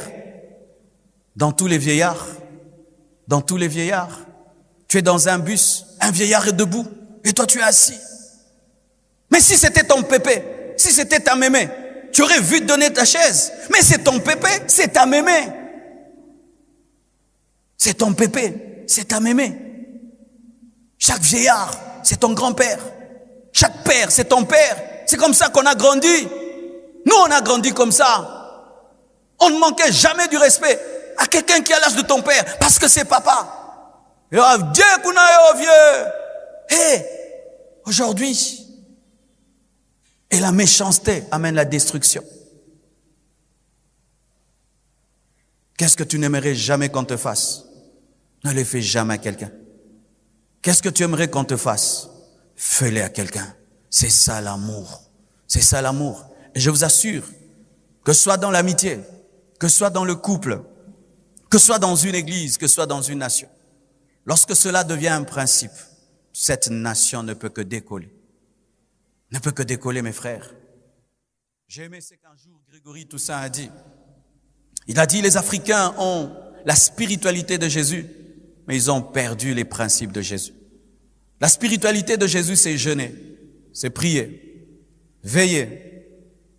dans tous les vieillards? Dans tous les vieillards. Tu es dans un bus, un vieillard est debout et toi tu es assis. Mais si c'était ton pépé, si c'était ta mémé, tu aurais vu te donner ta chaise. Mais c'est ton pépé, c'est ta mémé. C'est ton pépé, c'est ta mémé. Chaque vieillard, c'est ton grand-père. Chaque père, c'est ton père. C'est comme ça qu'on a grandi. Nous, on a grandi comme ça. On ne manquait jamais du respect à quelqu'un qui a l'âge de ton père, parce que c'est papa. Et Dieu qu'on a vieux. Hé, aujourd'hui, et la méchanceté amène la destruction. Qu'est-ce que tu n'aimerais jamais qu'on te fasse? Ne le fais jamais à quelqu'un. Qu'est-ce que tu aimerais qu'on te fasse? Fais-le à quelqu'un. C'est ça l'amour. C'est ça l'amour. Et je vous assure, que ce soit dans l'amitié, que ce soit dans le couple, que ce soit dans une église, que ce soit dans une nation, lorsque cela devient un principe, cette nation ne peut que décoller. Ne peut que décoller, mes frères. J'ai aimé ce qu'un jour Grégory Toussaint a dit. Il a dit, les Africains ont la spiritualité de Jésus, mais ils ont perdu les principes de Jésus. La spiritualité de Jésus, c'est jeûner, c'est prier, veiller.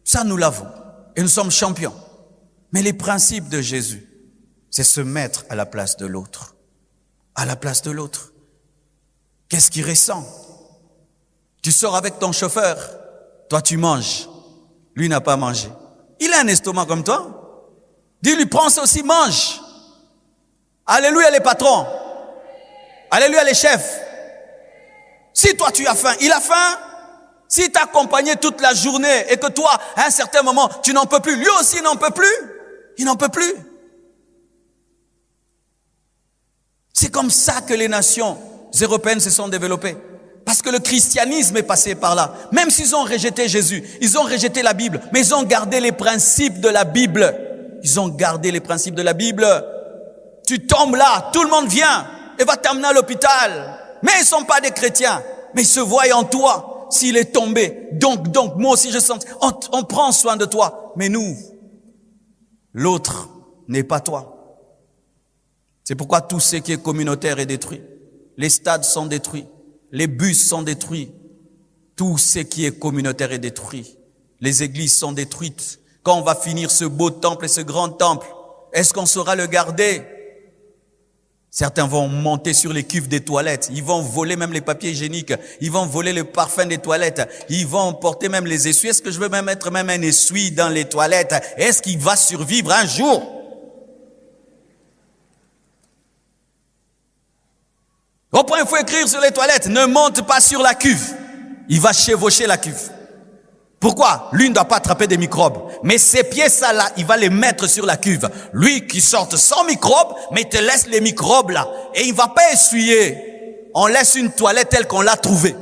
Ça, nous l'avons. Et nous sommes champions. Mais les principes de Jésus, c'est se mettre à la place de l'autre. À la place de l'autre. Qu'est-ce qu'il ressent? Tu sors avec ton chauffeur, toi tu manges, lui n'a pas mangé. Il a un estomac comme toi. Dis-lui, prends ça aussi, mange. Alléluia les patrons. Alléluia les chefs. Si toi tu as faim, il a faim. Si t'a accompagné toute la journée et que toi, à un certain moment, tu n'en peux plus, lui aussi n'en peut plus. Il n'en peut plus. C'est comme ça que les nations européennes se sont développées. Parce que le christianisme est passé par là. Même s'ils ont rejeté Jésus, ils ont rejeté la Bible, mais ils ont gardé les principes de la Bible. Ils ont gardé les principes de la Bible. Tu tombes là, tout le monde vient et va t'amener à l'hôpital. Mais ils ne sont pas des chrétiens, mais ils se voient en toi s'il est tombé. Donc, moi aussi je sens, on prend soin de toi. Mais nous, l'autre n'est pas toi. C'est pourquoi tout ce qui est communautaire est détruit. Les stades sont détruits. Les bus sont détruits. Tout ce qui est communautaire est détruit. Les églises sont détruites. Quand on va finir ce beau temple et ce grand temple, est-ce qu'on saura le garder? Certains vont monter sur les cuves des toilettes. Ils vont voler même les papiers hygiéniques. Ils vont voler le parfum des toilettes. Ils vont porter même les essuies. Est-ce que je veux même mettre même un essuie dans les toilettes? Est-ce qu'il va survivre un jour? Au point, il faut écrire sur les toilettes, ne monte pas sur la cuve. Il va chevaucher la cuve. Pourquoi? Lui ne doit pas attraper des microbes. Mais ses pieds, ça là, il va les mettre sur la cuve. Lui qui sorte sans microbes, mais il te laisse les microbes là. Et il ne va pas essuyer. On laisse une toilette telle qu'on l'a trouvée.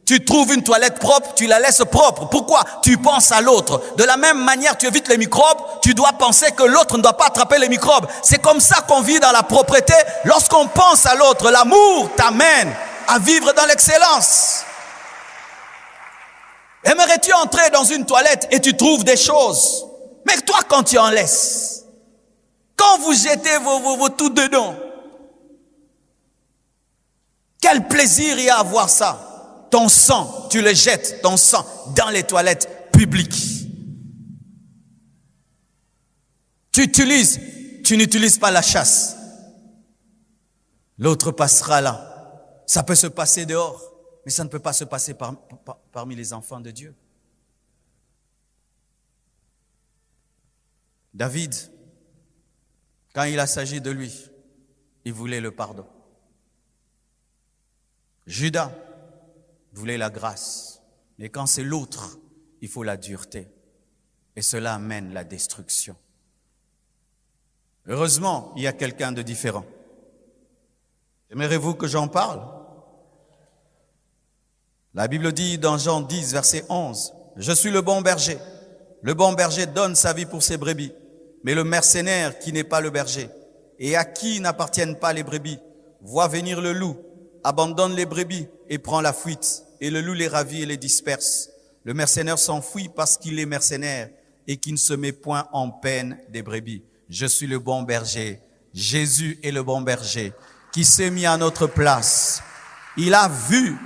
Tu trouves une toilette propre, tu la laisses propre. Pourquoi? Tu penses à l'autre. De la même manière, tu évites les microbes, tu dois penser que l'autre ne doit pas attraper les microbes. C'est comme ça qu'on vit dans la propreté. Lorsqu'on pense à l'autre, l'amour t'amène à vivre dans l'excellence. Aimerais-tu entrer dans une toilette et tu trouves des choses? Mais toi, quand tu en laisses, quand vous jetez vos tout dedans, quel plaisir il y a à voir ça? Ton sang, tu le jettes, ton sang, dans les toilettes publiques. Tu n'utilises pas la chasse. L'autre passera là. Ça peut se passer dehors, mais ça ne peut pas se passer parmi les enfants de Dieu. David, quand il a s'agi de lui, il voulait le pardon. Judas voulait la grâce, mais quand c'est l'autre, il faut la dureté. Et cela amène la destruction. Heureusement, il y a quelqu'un de différent. Aimeriez-vous que j'en parle? La Bible dit dans Jean 10, verset 11, « Je suis le bon berger. Le bon berger donne sa vie pour ses brebis. Mais le mercenaire qui n'est pas le berger et à qui n'appartiennent pas les brebis, voit venir le loup, abandonne les brebis et prend la fuite. Et le loup les ravit et les disperse. Le mercenaire s'enfuit parce qu'il est mercenaire et qui ne se met point en peine des brebis. Je suis le bon berger. Jésus est le bon berger qui s'est mis à notre place. Il a vu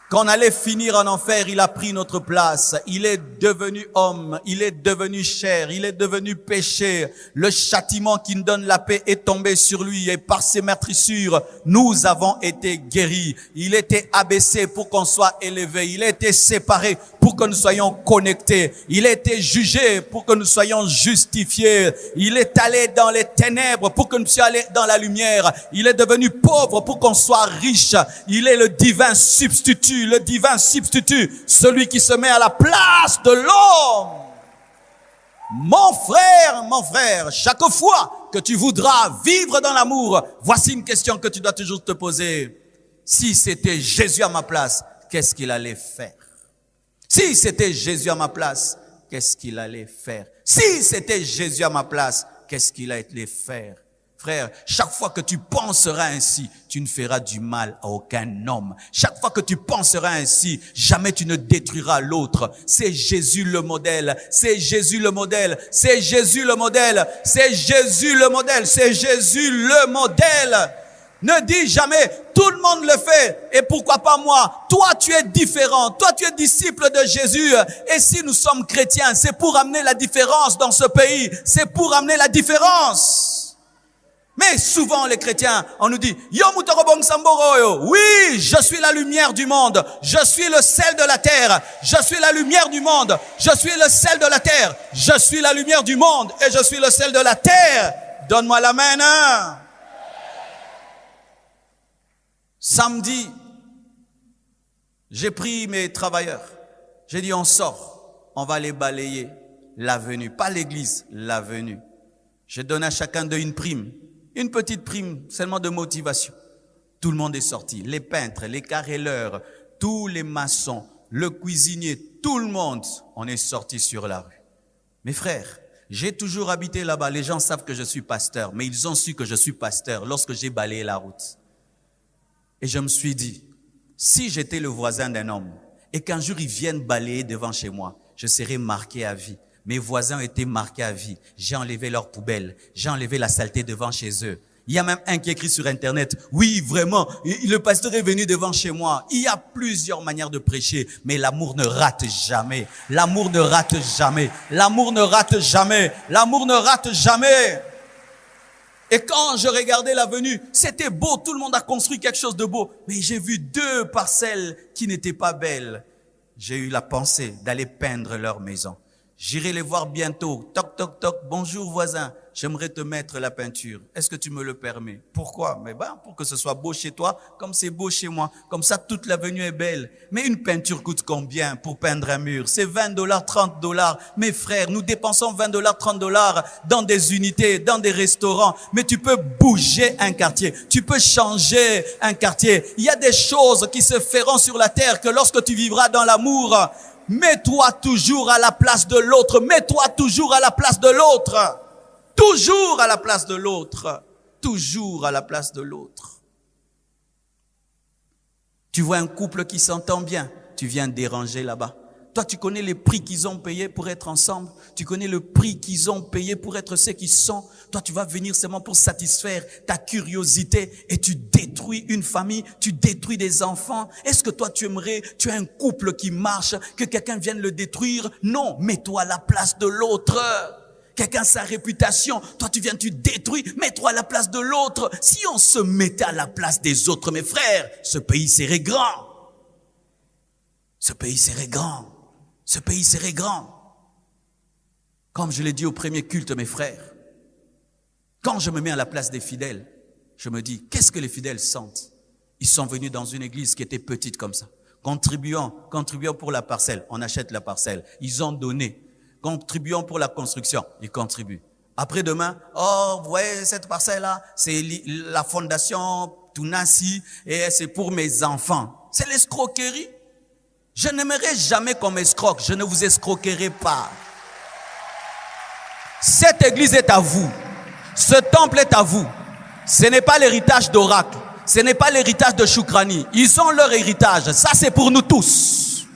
qu'on allait finir en enfer, il a pris notre place. Il est devenu homme, il est devenu chair, il est devenu péché. Le châtiment qui nous donne la paix est tombé sur lui et par ses meurtrissures, nous avons été guéris. Il était abaissé pour qu'on soit élevé. Il a été séparé pour que nous soyons connectés. Il a été jugé pour que nous soyons justifiés. Il est allé dans les ténèbres pour que nous soyons allés dans la lumière. Il est devenu pauvre pour qu'on soit riche. Il est le divin substitut. Le divin substitut, celui qui se met à la place de l'homme. Mon frère, chaque fois que tu voudras vivre dans l'amour, voici une question que tu dois toujours te poser. Si c'était Jésus à ma place, qu'est-ce qu'il allait faire? Si c'était Jésus à ma place, qu'est-ce qu'il allait faire? Si c'était Jésus à ma place, qu'est-ce qu'il allait faire? Frère, chaque fois que tu penseras ainsi, tu ne feras du mal à aucun homme. Chaque fois que tu penseras ainsi, jamais tu ne détruiras l'autre. C'est Jésus le modèle. C'est Jésus le modèle. C'est Jésus le modèle. C'est Jésus le modèle. C'est Jésus le modèle. Ne dis jamais, tout le monde le fait, et pourquoi pas moi? Toi, tu es différent. Toi, tu es disciple de Jésus. Et si nous sommes chrétiens, c'est pour amener la différence dans ce pays. C'est pour amener la différence. Mais souvent, les chrétiens, on nous dit, oui, je suis la lumière du monde. Je suis le sel de la terre. Je suis la lumière du monde. Je suis le sel de la terre. Je suis la lumière du monde et je suis le sel de la terre. Donne-moi l'amen, hein? Samedi, j'ai pris mes travailleurs. J'ai dit, on sort. On va aller balayer l'avenue. Pas l'église, l'avenue. J'ai donné à chacun d'eux une prime. Une petite prime, seulement de motivation. Tout le monde est sorti. Les peintres, les carreleurs, tous les maçons, le cuisinier, tout le monde, on est sorti sur la rue. Mes frères, j'ai toujours habité là-bas. Les gens savent que je suis pasteur, mais ils ont su que je suis pasteur lorsque j'ai balayé la route. Et je me suis dit, si j'étais le voisin d'un homme et qu'un jour ils viennent balayer devant chez moi, je serais marqué à vie. Mes voisins ont été marqués à vie. J'ai enlevé leurs poubelles. J'ai enlevé la saleté devant chez eux. Il y a même un qui écrit sur Internet, oui, vraiment, le pasteur est venu devant chez moi. Il y a plusieurs manières de prêcher, mais l'amour ne rate jamais. L'amour ne rate jamais. L'amour ne rate jamais. L'amour ne rate jamais. Et quand je regardais l'avenue, c'était beau. Tout le monde a construit quelque chose de beau. Mais j'ai vu 2 parcelles qui n'étaient pas belles. J'ai eu la pensée d'aller peindre leur maison. J'irai les voir bientôt. Toc, toc, toc. Bonjour voisin. J'aimerais te mettre la peinture. Est-ce que tu me le permets? Pourquoi? Mais pour que ce soit beau chez toi, comme c'est beau chez moi. Comme ça, toute l'avenue est belle. Mais une peinture coûte combien pour peindre un mur? C'est $20, $30. Mes frères, nous dépensons $20, $30 dans des unités, dans des restaurants. Mais tu peux bouger un quartier. Tu peux changer un quartier. Il y a des choses qui se feront sur la terre que lorsque tu vivras dans l'amour, mets-toi toujours à la place de l'autre. Mets-toi toujours à la place de l'autre. Toujours à la place de l'autre. Toujours à la place de l'autre. Tu vois un couple qui s'entend bien, tu viens déranger là-bas. Toi, tu connais les prix qu'ils ont payés pour être ensemble. Tu connais le prix qu'ils ont payé pour être ceux qui sont. Toi, tu vas venir seulement pour satisfaire ta curiosité et tu détruis une famille, tu détruis des enfants. Est-ce que toi, tu aimerais, tu as un couple qui marche, que quelqu'un vienne le détruire? Non, mets-toi à la place de l'autre. quelqu'un sa réputation. Toi, tu détruis. Mets-toi à la place de l'autre. Si on se mettait à la place des autres, mes frères, ce pays serait grand. Ce pays serait grand. Ce pays serait grand. Comme je l'ai dit au premier culte, mes frères, quand je me mets à la place des fidèles, je me dis, qu'est-ce que les fidèles sentent? Ils sont venus dans une église qui était petite comme ça. Contribuant pour la parcelle, on achète la parcelle. Ils ont donné. Contribuant pour la construction, ils contribuent. Après-demain, oh, vous voyez, cette parcelle-là, c'est la fondation Tounassi et c'est pour mes enfants. C'est l'escroquerie. Je n'aimerais jamais qu'on m'escroque. Je ne vous escroquerai pas. Cette église est à vous. Ce temple est à vous. Ce n'est pas l'héritage d'Oracle. Ce n'est pas l'héritage de Choukrani. Ils ont leur héritage. Ça, c'est pour nous tous.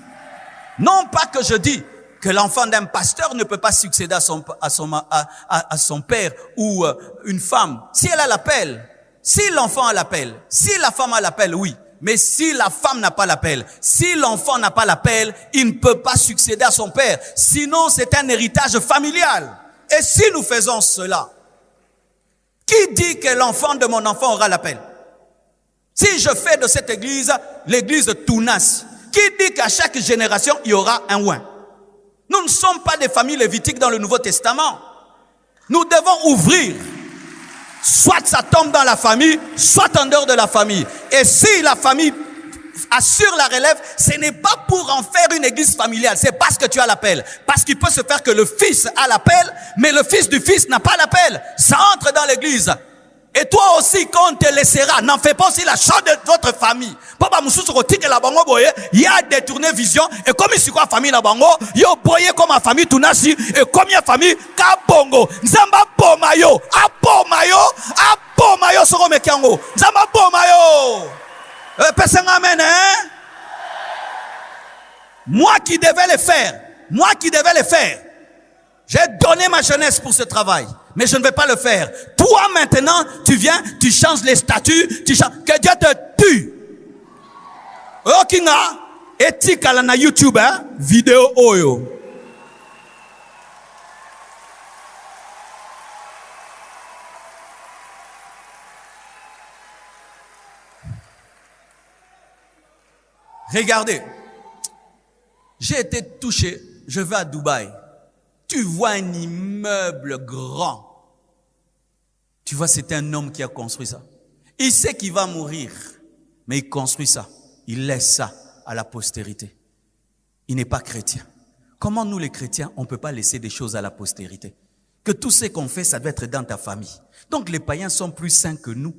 Non pas que je dis que l'enfant d'un pasteur ne peut pas succéder à son père ou une femme. Si elle a l'appel, si l'enfant a l'appel, si la femme a l'appel, oui. Mais si la femme n'a pas l'appel, si l'enfant n'a pas l'appel, il ne peut pas succéder à son père. Sinon, c'est un héritage familial. Et si nous faisons cela, qui dit que l'enfant de mon enfant aura l'appel? Si je fais de cette église, l'église Tounas, qui dit qu'à chaque génération, il y aura un oin? Nous ne sommes pas des familles lévitiques dans le Nouveau Testament. Nous devons ouvrir. Soit ça tombe dans la famille, soit en dehors de la famille. Et si la famille assure la relève, ce n'est pas pour en faire une église familiale. C'est parce que tu as l'appel. Parce qu'il peut se faire que le fils a l'appel, mais le fils du fils n'a pas l'appel. Ça entre dans l'église. Et toi aussi, quand on te laissera, n'en fais pas aussi la chose de votre famille. Papa Moussou Rotike la bango boye, il y a détourné vision, et comme il s'y quoi famille la bango, il y a boye comme ma famille Tunasi, et comme il y a famille Kabongo, Nzamba Bomayo, Abomayo, Soro Mekiango, Nzamba Bomayo. Personne amen, hein? Moi qui devais le faire, j'ai donné ma jeunesse pour ce travail. Mais je ne vais pas le faire. Toi, maintenant, tu viens, tu changes les statuts, tu changes. Que Dieu te tue. Okinga, éthique à la YouTube, hein? Vidéo oyo. Regardez. J'ai été touché. Je vais à Dubaï. Tu vois un immeuble grand. Tu vois, c'est un homme qui a construit ça. Il sait qu'il va mourir, mais il construit ça. Il laisse ça à la postérité. Il n'est pas chrétien. Comment nous, les chrétiens, on ne peut pas laisser des choses à la postérité? Que tout ce qu'on fait, ça doit être dans ta famille. Donc les païens sont plus saints que nous.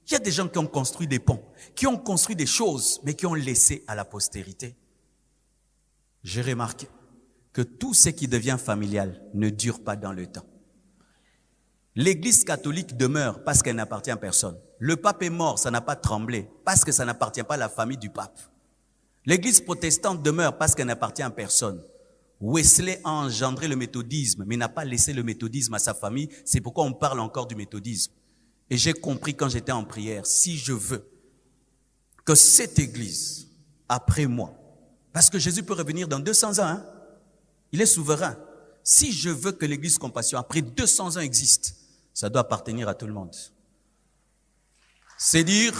Il y a des gens qui ont construit des ponts, qui ont construit des choses, mais qui ont laissé à la postérité. J'ai remarqué que tout ce qui devient familial ne dure pas dans le temps. L'église catholique demeure parce qu'elle n'appartient à personne. Le pape est mort, ça n'a pas tremblé, parce que ça n'appartient pas à la famille du pape. L'église protestante demeure parce qu'elle n'appartient à personne. Wesley a engendré le méthodisme, mais n'a pas laissé le méthodisme à sa famille. C'est pourquoi on parle encore du méthodisme. Et j'ai compris quand j'étais en prière, si je veux que cette église, après moi, parce que Jésus peut revenir dans 200 ans, hein? Il est souverain. Si je veux que l'église Compassion, après 200 ans, existe, ça doit appartenir à tout le monde. C'est dire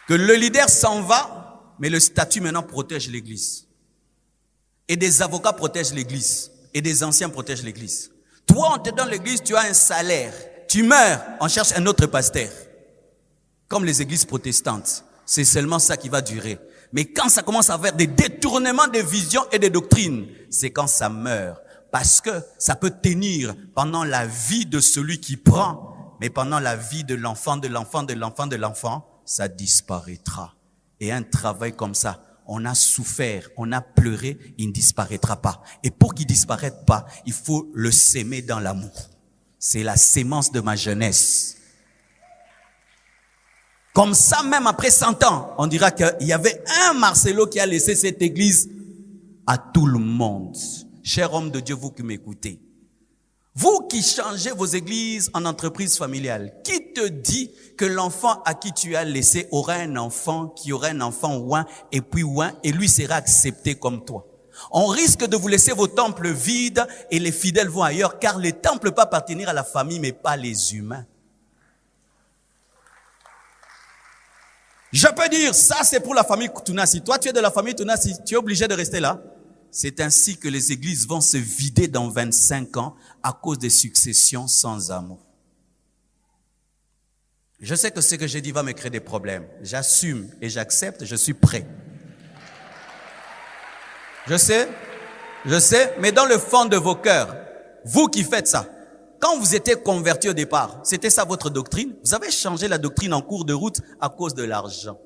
que le leader s'en va, mais le statut maintenant protège l'église. Et des avocats protègent l'église. Et des anciens protègent l'église. Toi, on te donne l'église, tu as un salaire. Tu meurs, on cherche un autre pasteur. Comme les églises protestantes. C'est seulement ça qui va durer. Mais quand ça commence à faire des détournements de visions et de doctrines, c'est quand ça meurt. Parce que ça peut tenir pendant la vie de celui qui prend, mais pendant la vie de l'enfant, ça disparaîtra. Et un travail comme ça, on a souffert, on a pleuré, il ne disparaîtra pas. Et pour qu'il ne disparaisse pas, il faut le s'aimer dans l'amour. C'est la sémence de ma jeunesse. Comme ça, même après 100 ans, on dira qu'il y avait un Marcelo qui a laissé cette église à tout le monde. Cher homme de Dieu, vous qui m'écoutez, vous qui changez vos églises en entreprise familiale, qui te dit que l'enfant à qui tu as laissé aura un enfant qui aura un enfant ouin et puis ouin et lui sera accepté comme toi? On risque de vous laisser vos temples vides et les fidèles vont ailleurs, car les temples peuvent appartenir à la famille, mais pas les humains. Je peux dire, ça c'est pour la famille Tunasi. Toi, tu es de la famille Tunasi, tu es obligé de rester là. C'est ainsi que les églises vont se vider dans 25 ans à cause des successions sans amour. Je sais que ce que j'ai dit va me créer des problèmes. J'assume et j'accepte, je suis prêt. Je sais, mais dans le fond de vos cœurs, vous qui faites ça, quand vous étiez convertis au départ, c'était ça votre doctrine? Vous avez changé la doctrine en cours de route à cause de l'argent.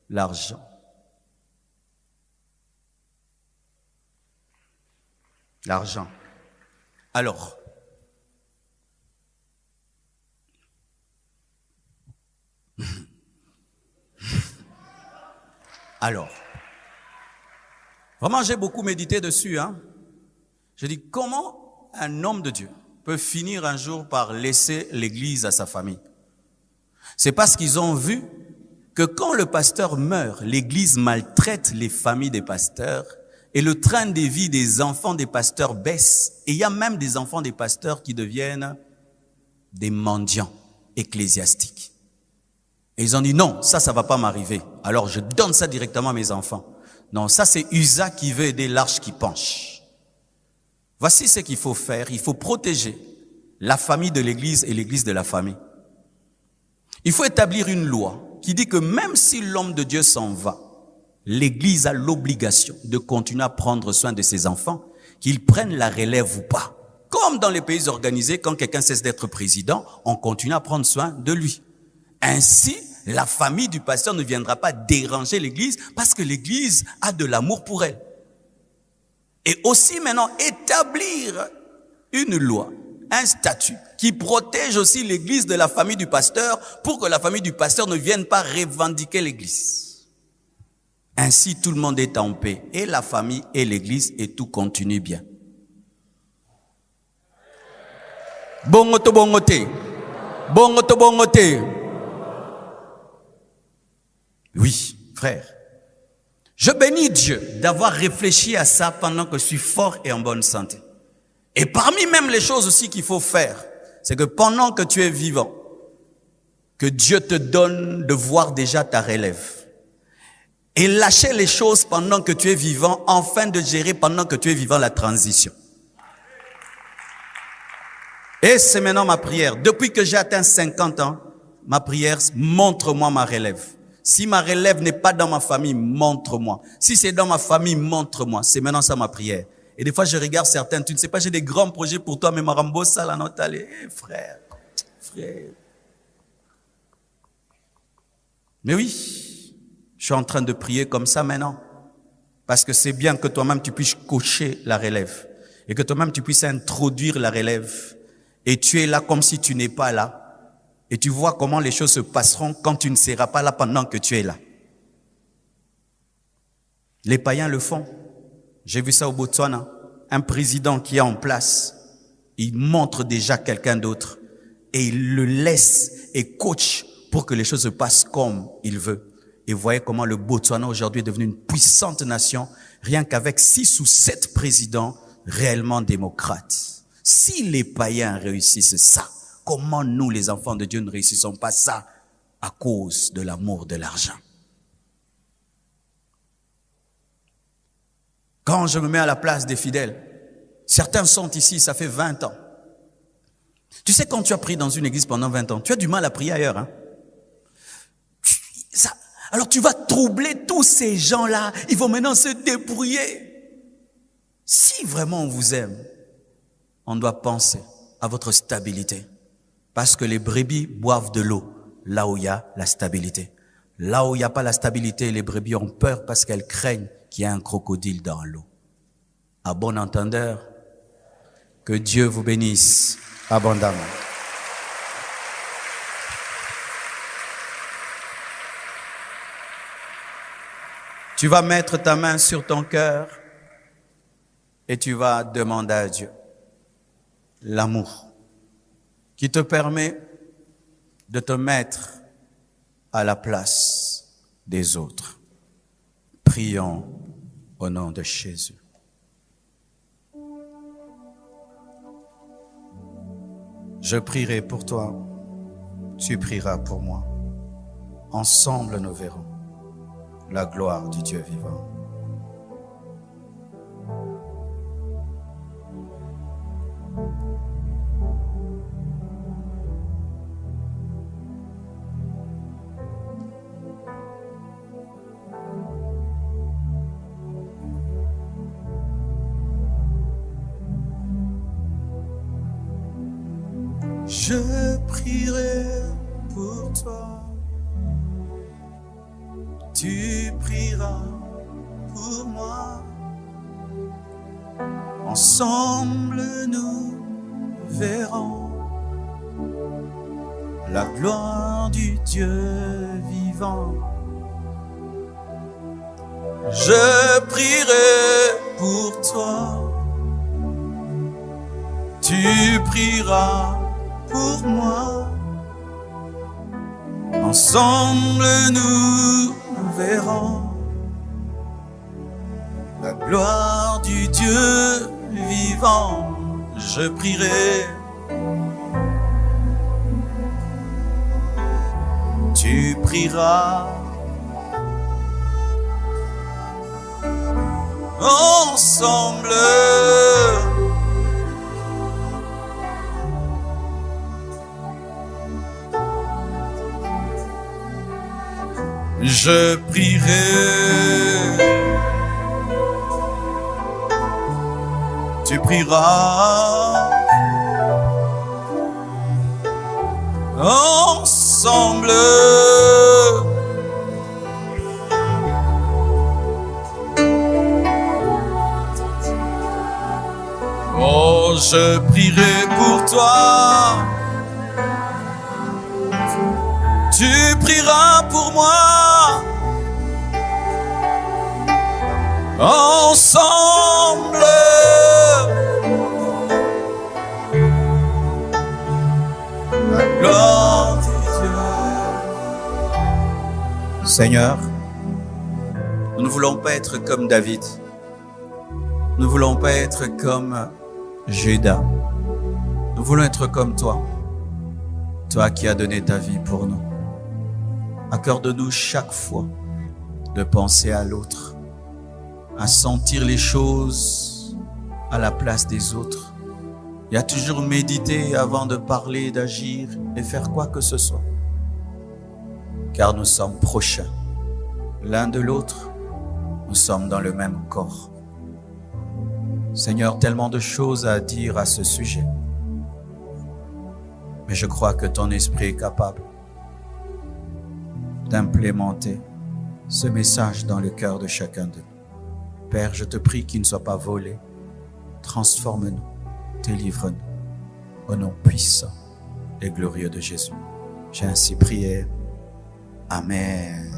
L'argent. L'argent. Alors, vraiment j'ai beaucoup médité dessus. Je dis, comment un homme de Dieu peut finir un jour par laisser l'église à sa famille? C'est parce qu'ils ont vu que quand le pasteur meurt, l'église maltraite les familles des pasteurs et le train de vie des enfants des pasteurs baisse. Et il y a même des enfants des pasteurs qui deviennent des mendiants ecclésiastiques. Et ils ont dit non, ça va pas m'arriver. Alors je donne ça directement à mes enfants. Non, ça c'est Usa qui veut aider l'arche qui penche. Voici ce qu'il faut faire. Il faut protéger la famille de l'église et l'église de la famille. Il faut établir une loi qui dit que même si l'homme de Dieu s'en va, l'église a l'obligation de continuer à prendre soin de ses enfants, qu'ils prennent la relève ou pas. Comme dans les pays organisés, quand quelqu'un cesse d'être président, on continue à prendre soin de lui. Ainsi, la famille du pasteur ne viendra pas déranger l'église parce que l'église a de l'amour pour elle. Et aussi maintenant, établir une loi, un statut qui protège aussi l'église de la famille du pasteur pour que la famille du pasteur ne vienne pas revendiquer l'église. Ainsi, tout le monde est en paix, et la famille et l'église, et tout continue bien. Bongote, bongote. Bongote, bongote. Oui, frère. Je bénis Dieu d'avoir réfléchi à ça pendant que je suis fort et en bonne santé. Et parmi même les choses aussi qu'il faut faire, c'est que pendant que tu es vivant, que Dieu te donne de voir déjà ta relève. Et lâcher les choses pendant que tu es vivant, afin de gérer pendant que tu es vivant la transition. Et c'est maintenant ma prière. Depuis que j'ai atteint 50 ans, ma prière, montre-moi ma relève. Si ma relève n'est pas dans ma famille, montre-moi. Si c'est dans ma famille, montre-moi. C'est maintenant ça ma prière. Et des fois, je regarde certains, tu ne sais pas, j'ai des grands projets pour toi, mais Marambo, ça, la note, allez, frère. Mais oui, je suis en train de prier comme ça maintenant. Parce que c'est bien que toi-même, tu puisses cocher la relève. Et que toi-même, tu puisses introduire la relève. Et tu es là comme si tu n'es pas là. Et tu vois comment les choses se passeront quand tu ne seras pas là pendant que tu es là. Les païens le font. J'ai vu ça au Botswana. Un président qui est en place, il montre déjà quelqu'un d'autre. Et il le laisse et coach pour que les choses se passent comme il veut. Et voyez comment le Botswana aujourd'hui est devenu une puissante nation, rien qu'avec 6 ou 7 présidents réellement démocrates. Si les païens réussissent ça, comment nous, les enfants de Dieu, ne réussissons pas ça à cause de l'amour de l'argent? Quand je me mets à la place des fidèles, certains sont ici, ça fait 20 ans. Tu sais, quand tu as prié dans une église pendant 20 ans, tu as du mal à prier ailleurs. Alors tu vas troubler tous ces gens-là, ils vont maintenant se débrouiller. Si vraiment on vous aime, on doit penser à votre stabilité. Parce que les brebis boivent de l'eau, là où il y a la stabilité. Là où il n'y a pas la stabilité, les brebis ont peur parce qu'elles craignent qu'il y ait un crocodile dans l'eau. À bon entendeur, que Dieu vous bénisse abondamment. Tu vas mettre ta main sur ton cœur et tu vas demander à Dieu l'amour qui te permet de te mettre à la place des autres. Prions au nom de Jésus. Je prierai pour toi, tu prieras pour moi. Ensemble nous verrons la gloire du Dieu vivant. Je prierai pour toi, tu prieras pour moi. Ensemble nous verrons la gloire du Dieu vivant. Je prierai pour toi, tu prieras pour moi. Ensemble nous verrons la gloire du Dieu vivant. Je prierai, tu prieras. Ensemble je prierai, tu prieras. Ensemble oh, je prierai pour toi, tu prieras pour moi. Ensemble la gloire de Dieu. Seigneur, nous ne voulons pas être comme David. Nous ne voulons pas être comme Judas. Nous voulons être comme toi. Toi qui as donné ta vie pour nous. Accorde-nous chaque fois de penser à l'autre, à sentir les choses à la place des autres. Et à toujours méditer avant de parler, d'agir et faire quoi que ce soit. Car nous sommes prochains l'un de l'autre. Nous sommes dans le même corps. Seigneur, tellement de choses à dire à ce sujet. Mais je crois que ton esprit est capable d'implémenter ce message dans le cœur de chacun d'eux. Père, je te prie qu'il ne soit pas volé. Transforme-nous, délivre-nous, au nom puissant et glorieux de Jésus. J'ai ainsi prié. Amen.